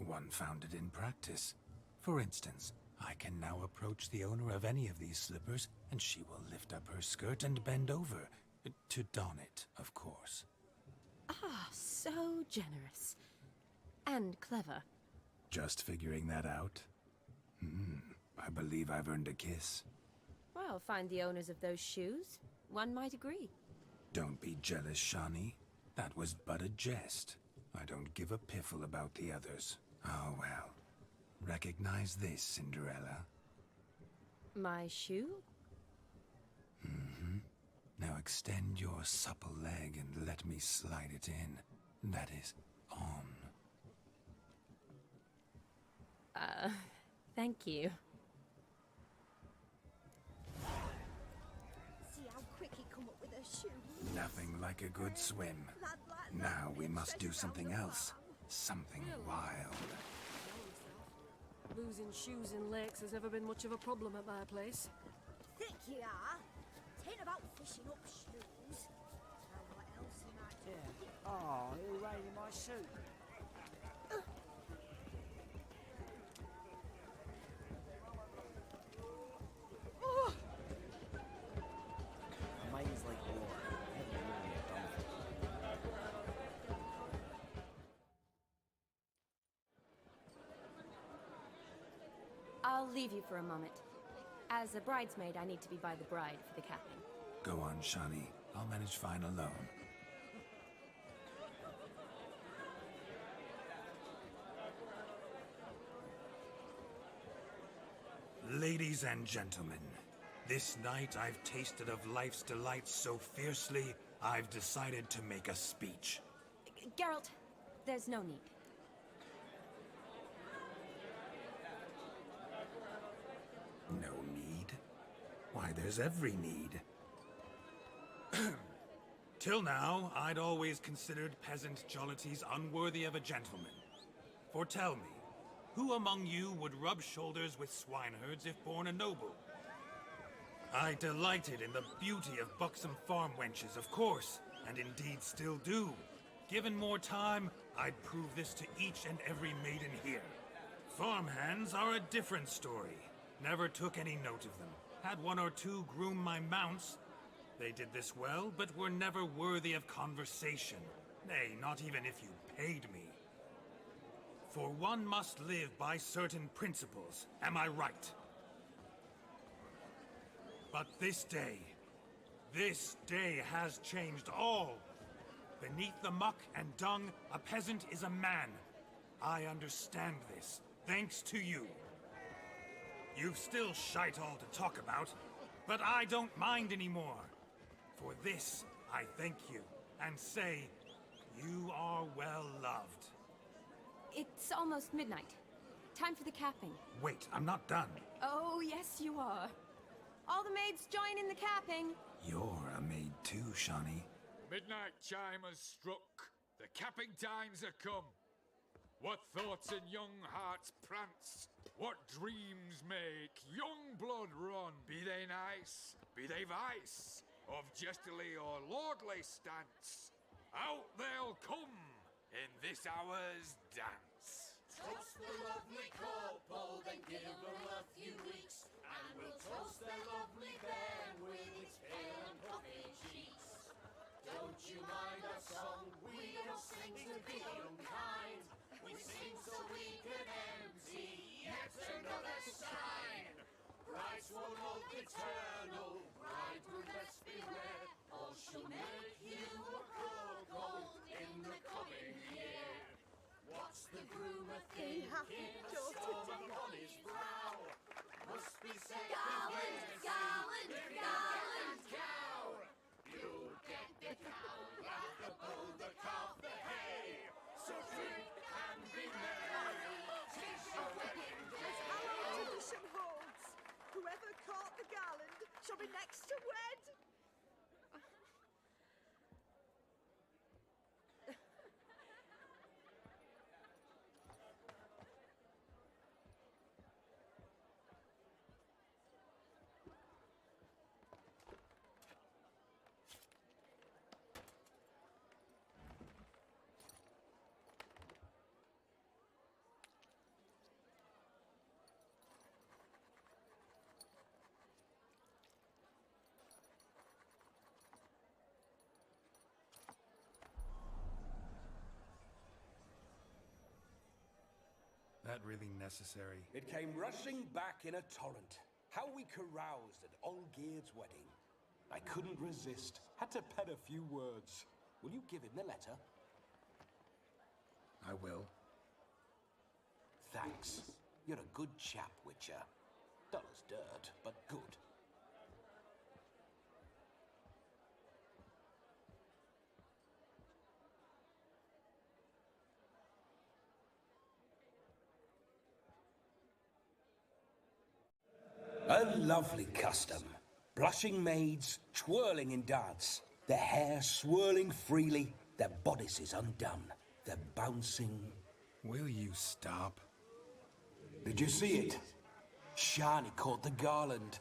One founded in practice. For instance, I can now approach the owner of any of these slippers, and she will lift up her skirt and bend over. To don it, of course. Ah, so generous. And clever. Just figuring that out? I believe I've earned a kiss. Well, find the owners of those shoes. One might agree. Don't be jealous, Shani. That was but a jest. I don't give a piffle about the others. Oh well. Recognize this, Cinderella. My shoe? Now extend your supple leg and let me slide it in. That is, on. Thank you. See how quick he come up with a shoe. Nothing like a good swim. Now we must do something else. Something wild. Losing shoes in lakes has never been much of a problem at my place. Think you are? Tain't about fishing up shoes. Now what else you might do? Yeah. Oh, who raining my suit? Amazing like water. I'll leave you for a moment. As a bridesmaid, I need to be by the bride for the capping. Go on, Shani. I'll manage fine alone. Ladies and gentlemen, this night I've tasted of life's delights so fiercely, I've decided to make a speech. Geralt, there's no need. No need? Why, there's every need. Till now, I'd always considered peasant jollities unworthy of a gentleman. For tell me, who among you would rub shoulders with swineherds if born a noble? I delighted in the beauty of buxom farm wenches, of course, and indeed still do. Given more time, I'd prove this to each and every maiden here. Farmhands are a different story. Never took any note of them. Had one or two groom my mounts. They did this well, but were never worthy of conversation. Nay, not even if you paid me. For one must live by certain principles, am I right? But this day has changed all. Beneath the muck and dung, a peasant is a man. I understand this, thanks to you. You've still shite all to talk about, but I don't mind anymore. For this, I thank you, and say, you are well loved. It's almost midnight. Time for the capping. Wait, I'm not done. Oh, yes, you are. All the maids join in the capping. You're a maid too, Shani. Midnight chime has struck. The capping times are come. What thoughts in young hearts prance? What dreams make young blood run? Be they nice, be they vice, of jestily or lordly stance, out they'll come in this hour's dance. Toast the lovely couple, then give them a few weeks, and we'll toast their lovely bairn with its pale and puffy cheeks. Don't you mind our song? We don't sing to be unkind. We sing so we can empty yet another shrine. Bride's one love eternal, bridegroom best beware, or she'll make you a cuckold in the coming year. What's the groom a thinking? Storm on his brow. Must be said Garland, garland, garland. cow. You'll get the cow, laugh the bull, the calf, the hay. So drink and be merry. 'Tis your wedding day. Our tradition holds. Whoever caught the garland shall be next to wed. that really necessary? It came rushing back in a torrent. How we caroused at Olgierd's wedding. I couldn't resist. Had to pen a few words. Will you give him the letter? I will. Thanks. You're a good chap, Witcher. Dull as dirt, but good. A lovely custom. Blushing maids, twirling in dance. Their hair swirling freely, their bodices undone. They're bouncing. Will you stop? Did you see it? Shani caught the garland.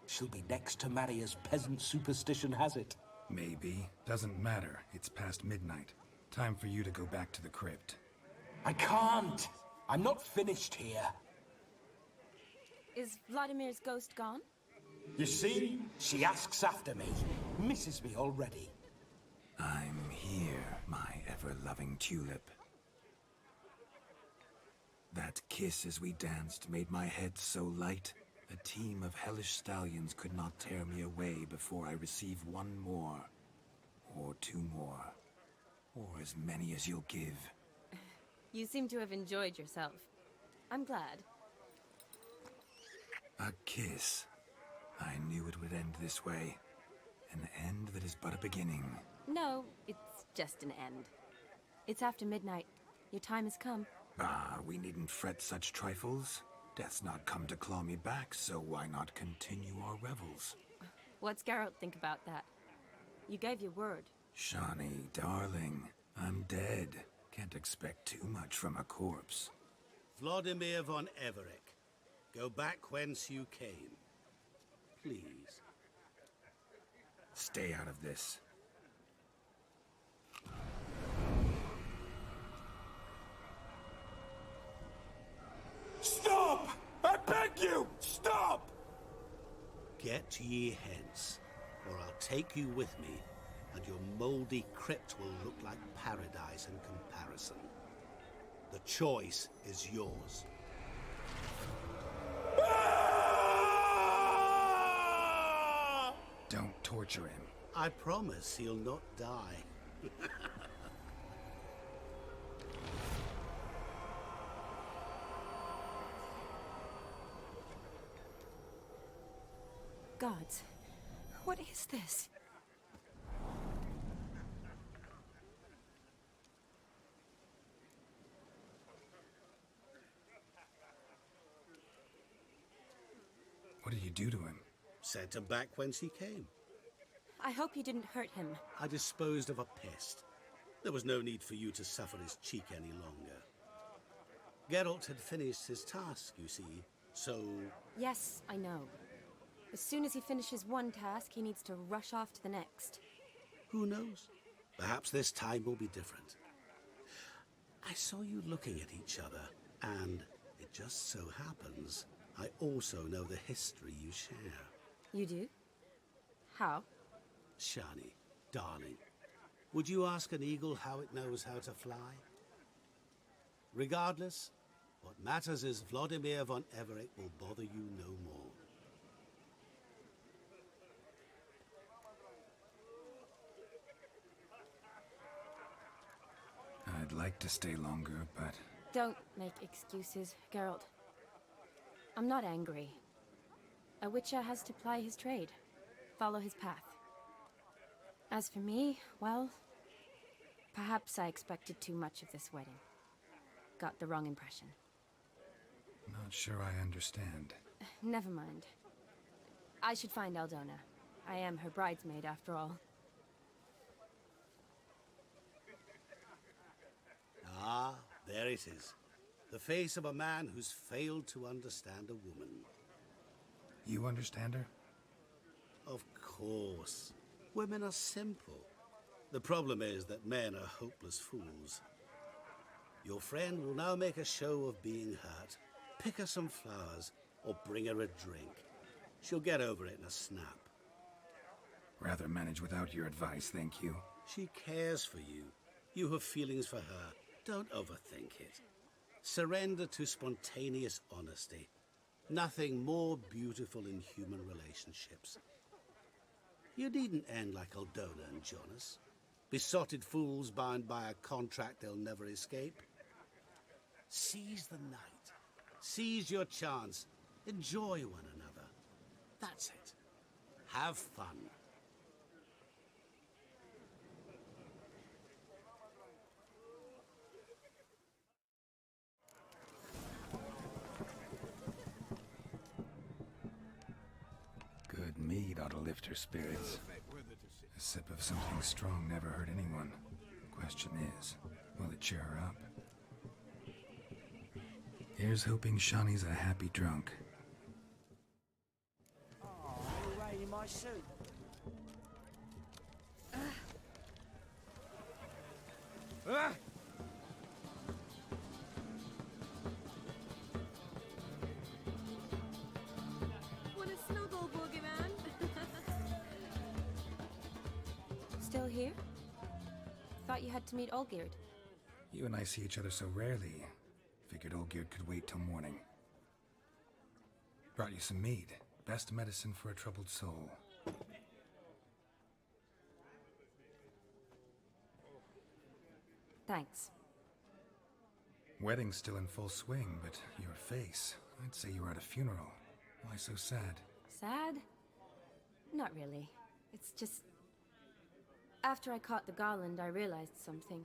She'll be next to marry as peasant superstition has it. Maybe. Doesn't matter. It's past midnight. Time for you to go back to the crypt. I can't. I'm not finished here. Is Vladimir's ghost gone? You see? She asks after me. Misses me already. I'm here, my ever-loving tulip. That kiss as we danced made my head so light. A team of hellish stallions could not tear me away before I receive one more. Or two more. Or as many as you'll give. You seem to have enjoyed yourself. I'm glad. A kiss. I knew it would end this way. An end that is but a beginning. No, it's just an end. It's after midnight. Your time has come. Ah, we needn't fret such trifles. Death's not come to claw me back, so why not continue our revels? What's Geralt think about that? You gave your word. Shani, darling, I'm dead. Can't expect too much from a corpse. Vladimir von Everec, go back whence you came. Please. Stay out of this. Stop! I beg you! Stop! Get ye hence, or I'll take you with me, and your mouldy crypt will look like paradise in comparison. The choice is yours. Don't torture him. I promise he'll not die. Gods, what is this? What did you do to him? Sent him back whence he came. I hope you didn't hurt him. I disposed of a pest. There was no need for you to suffer his cheek any longer. Geralt had finished his task, you see, so... Yes, I know. As soon as he finishes one task, he needs to rush off to the next. Who knows? Perhaps this time will be different. I saw you looking at each other, and it just so happens I also know the history you share. You do? How? Shani, darling, would you ask an eagle how it knows how to fly? Regardless, what matters is Vladimir von Everec will bother you no more. I'd like to stay longer, but... Don't make excuses, Geralt. I'm not angry. A witcher has to ply his trade, follow his path. As for me, well, perhaps I expected too much of this wedding. Got the wrong impression. Not sure I understand. Never mind. I should find Aldona. I am her bridesmaid, after all. Ah, there it is. The face of a man who's failed to understand a woman. You understand her? Of course. Women are simple. The problem is that men are hopeless fools. Your friend will now make a show of being hurt, pick her some flowers, or bring her a drink. She'll get over it in a snap. Rather manage without your advice, thank you. She cares for you. You have feelings for her. Don't overthink it. Surrender to spontaneous honesty. Nothing more beautiful in human relationships. You needn't end like Aldona and Jonas. Besotted fools bound by a contract they'll never escape. Seize the night. Seize your chance. Enjoy one another. That's it. Have fun. Good mead ought to lift her spirits. A sip of something strong never hurt anyone. Question is, will it cheer her up? Here's hoping Shawnee's a happy drunk. Oh, you're raining my suit. Ah! Want a snuggle, boogeyman? Still here? Thought you had to meet Olgierd. You and I see each other so rarely. Figured Olgierd could wait till morning. Brought you some mead. Best medicine for a troubled soul. Thanks. Wedding's still in full swing, but your face, I'd say you were at a funeral. Why so sad? Sad? Not really. It's just... After I caught the garland, I realized something.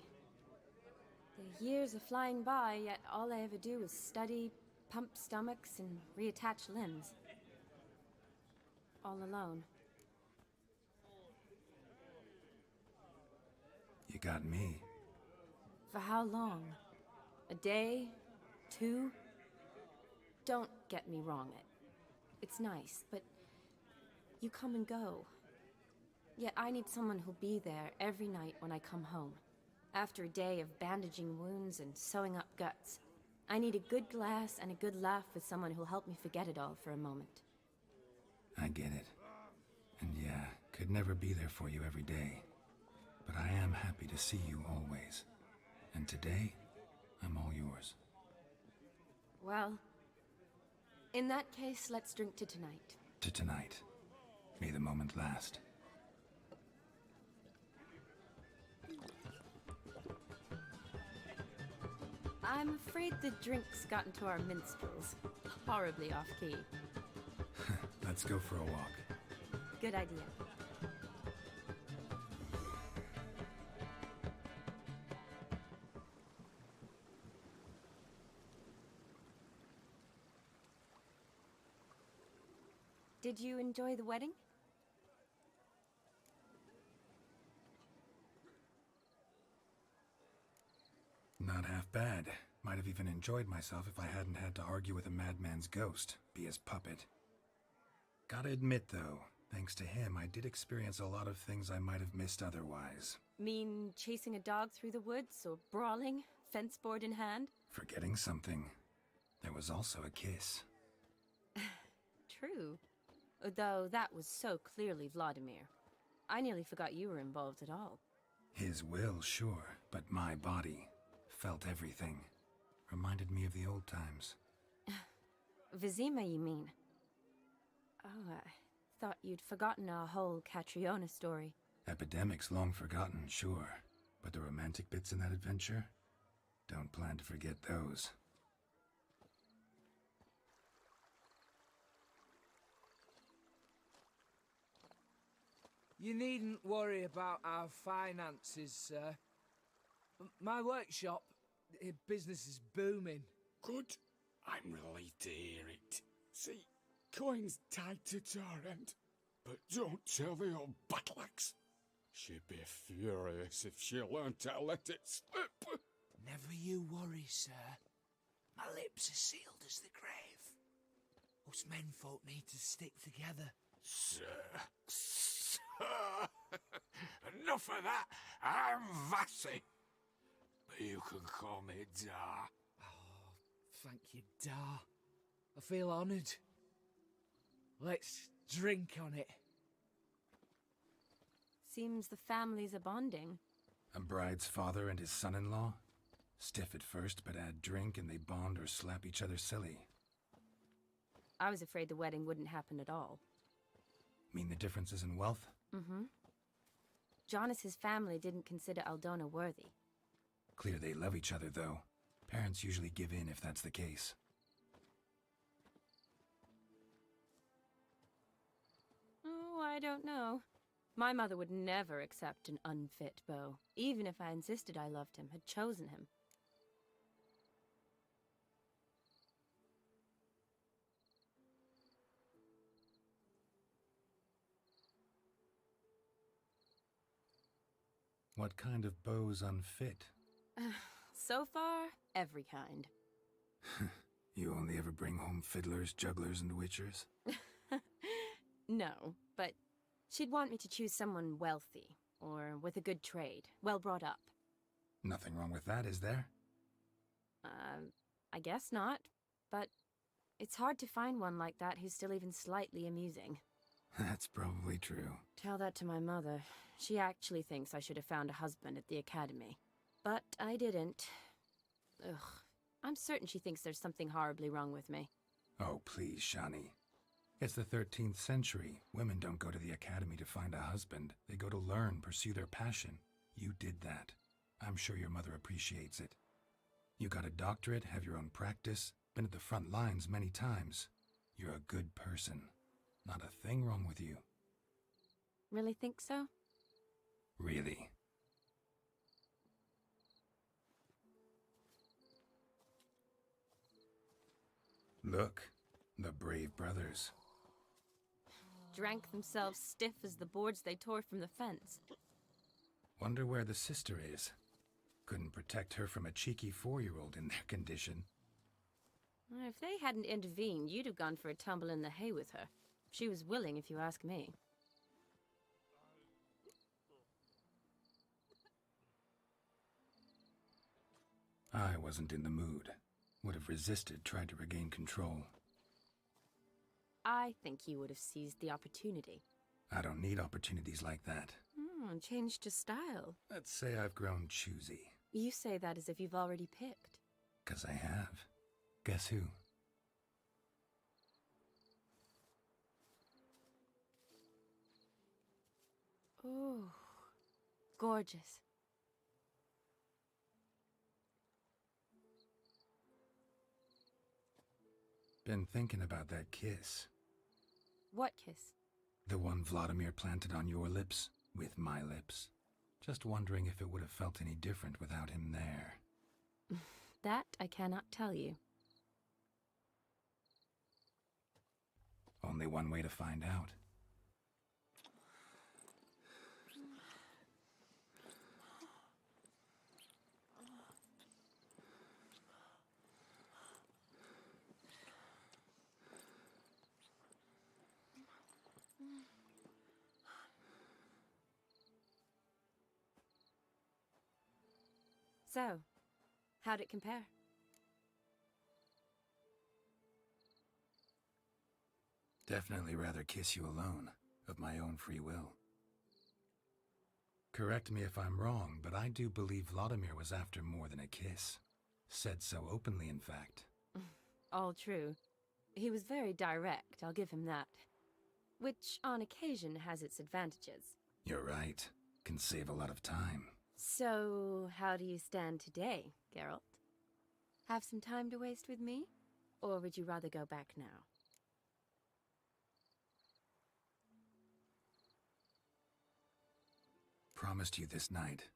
The years are flying by, yet all I ever do is study, pump stomachs, and reattach limbs. All alone. You got me. For how long? A day? 2? Don't get me wrong. It's nice, but you come and go. Yet I need someone who'll be there every night when I come home. After a day of bandaging wounds and sewing up guts, I need a good glass and a good laugh with someone who'll help me forget it all for a moment. I get it. And yeah, could never be there for you every day. But I am happy to see you always. And today, I'm all yours. Well, in that case, let's drink to tonight. To tonight. May the moment last. I'm afraid the drinks got into our minstrels. Horribly off-key. Let's go for a walk. Good idea. Did you enjoy the wedding? Not half bad. Might have even enjoyed myself if I hadn't had to argue with a madman's ghost, be his puppet. Gotta admit, though, thanks to him, I did experience a lot of things I might have missed otherwise. Mean chasing a dog through the woods, or brawling, fence board in hand? Forgetting something. There was also a kiss. True. Though that was so clearly Vladimir. I nearly forgot you were involved at all. His will, sure, but my body felt everything. Reminded me of the old times. Vizima, you mean? Oh, I thought you'd forgotten our whole Catriona story. Epidemics long forgotten, sure. But the romantic bits in that adventure? Don't plan to forget those. You needn't worry about our finances, sir. My workshop, business is booming. Good. I'm relieved to hear it. See, coin's tied to Torrent. But don't tell the old battle-axe. She'd be furious if she learned to let it slip. Never you worry, sir. My lips are sealed as the grave. Us menfolk need to stick together. Sir. Enough of that. I'm Vassy. But you can call me Dar. Oh, thank you, Dar. I feel honoured. Let's drink on it. Seems the families are bonding. A bride's father and his son-in-law? Stiff at first, but add drink and they bond or slap each other silly. I was afraid the wedding wouldn't happen at all. Mean the differences in wealth? Mm-hmm. Jonas's family didn't consider Aldona worthy. Clear they love each other, though. Parents usually give in if that's the case. Oh, I don't know. My mother would never accept an unfit beau, even if I insisted I loved him, had chosen him. What kind of beau's unfit? So far, every kind. You only ever bring home fiddlers, jugglers, and witchers? No, but she'd want me to choose someone wealthy, or with a good trade, well brought up. Nothing wrong with that, is there? I guess not, but it's hard to find one like that who's still even slightly amusing. That's probably true. Tell that to my mother. She actually thinks I should have found a husband at the academy. But I didn't. Ugh. I'm certain she thinks there's something horribly wrong with me. Oh, please, Shani. It's the 13th century. Women don't go to the academy to find a husband. They go to learn, pursue their passion. You did that. I'm sure your mother appreciates it. You got a doctorate, have your own practice, been at the front lines many times. You're a good person. Not a thing wrong with you. Really think so? Really. Look, the brave brothers. Drank themselves stiff as the boards they tore from the fence. Wonder where the sister is. Couldn't protect her from a cheeky 4-year-old in their condition. If they hadn't intervened, you'd have gone for a tumble in the hay with her. She was willing, if you ask me. I wasn't in the mood. Would have resisted, tried to regain control. I think you would have seized the opportunity. I don't need opportunities like that. Changed your style. Let's say I've grown choosy. You say that as if you've already picked. 'Cause I have. Guess who? Ooh, gorgeous. Been thinking about that kiss. What kiss? The one Vladimir planted on your lips, with my lips. Just wondering if it would have felt any different without him there. That I cannot tell you. Only one way to find out. So, how'd it compare? Definitely rather kiss you alone, of my own free will. Correct me if I'm wrong, but I do believe Vladimir was after more than a kiss. Said so openly, in fact. All true. He was very direct, I'll give him that. Which, on occasion, has its advantages. You're right. Can save a lot of time. So, how do you stand today, Geralt? Have some time to waste with me? Or would you rather go back now? Promised you this night.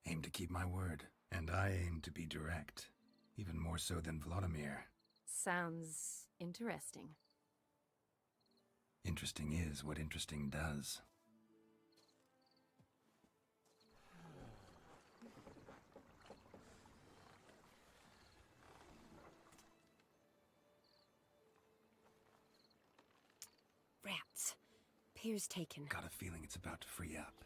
Aim to keep my word. And I aim to be direct. Even more so than Vladimir. Sounds interesting. Interesting is what interesting does. Rats. Pier's taken. Got a feeling it's about to free up.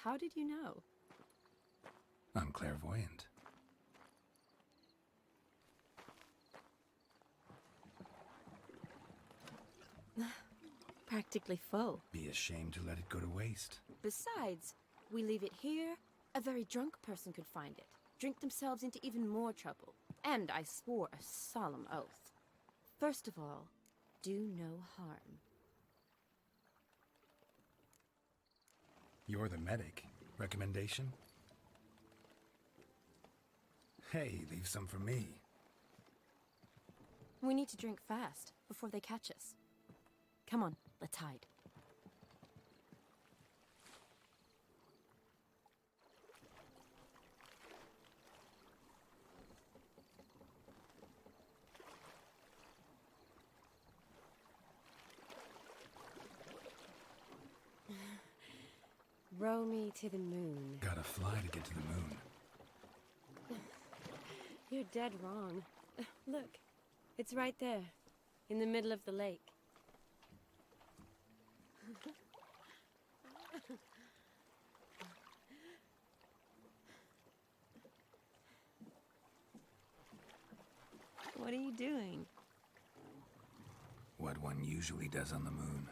How did you know? I'm clairvoyant. practically full. Be ashamed to let it go to waste. Besides, we leave it here, a very drunk person could find it, drink themselves into even more trouble. And I swore a solemn oath. First of all, do no harm. You're the medic. Recommendation? Hey, leave some for me. We need to drink fast, before they catch us. Come on, let's hide. Row me to the moon. Gotta fly to get to the moon. You're dead wrong. Look, it's right there, in the middle of the lake. What are you doing? What one usually does on the moon.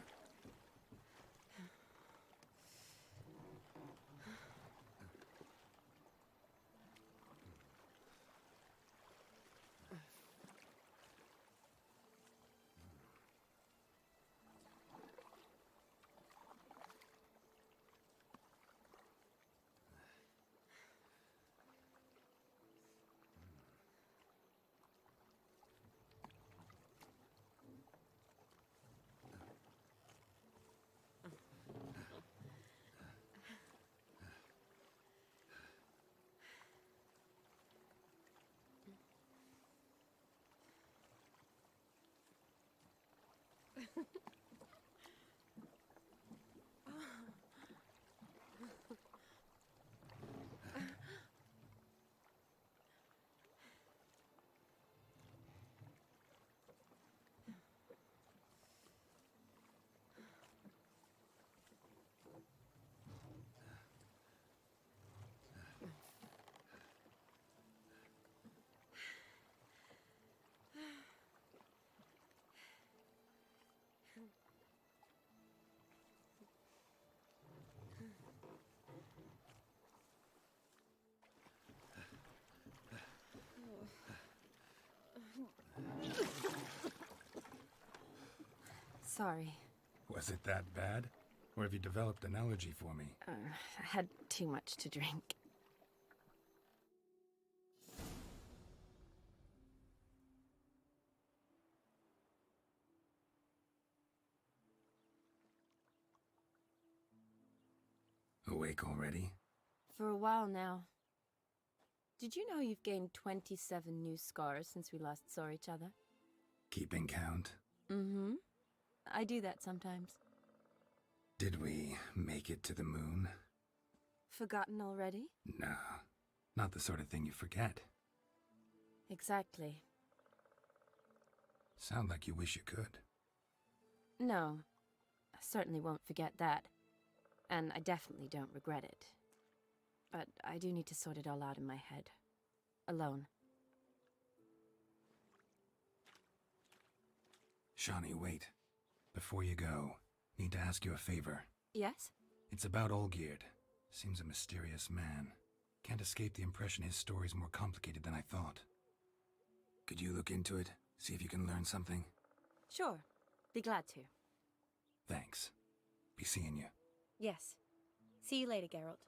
Sorry. Was it that bad? Or have you developed an allergy for me? I had too much to drink. Awake already? For a while now. Did you know you've gained 27 new scars since we last saw each other? Keeping count? Mm-hmm. I do that sometimes. Did we make it to the moon? Forgotten already? No, not the sort of thing you forget. Exactly. Sound like you wish you could. No, I certainly won't forget that. And I definitely don't regret it. But I do need to sort it all out in my head. Alone. Shawnee, wait. Before you go, need to ask you a favor. Yes? It's about Olgierd. Seems a mysterious man. Can't escape the impression his story's more complicated than I thought. Could you look into it? See if you can learn something? Sure. Be glad to. Thanks. Be seeing you. Yes. See you later, Geralt.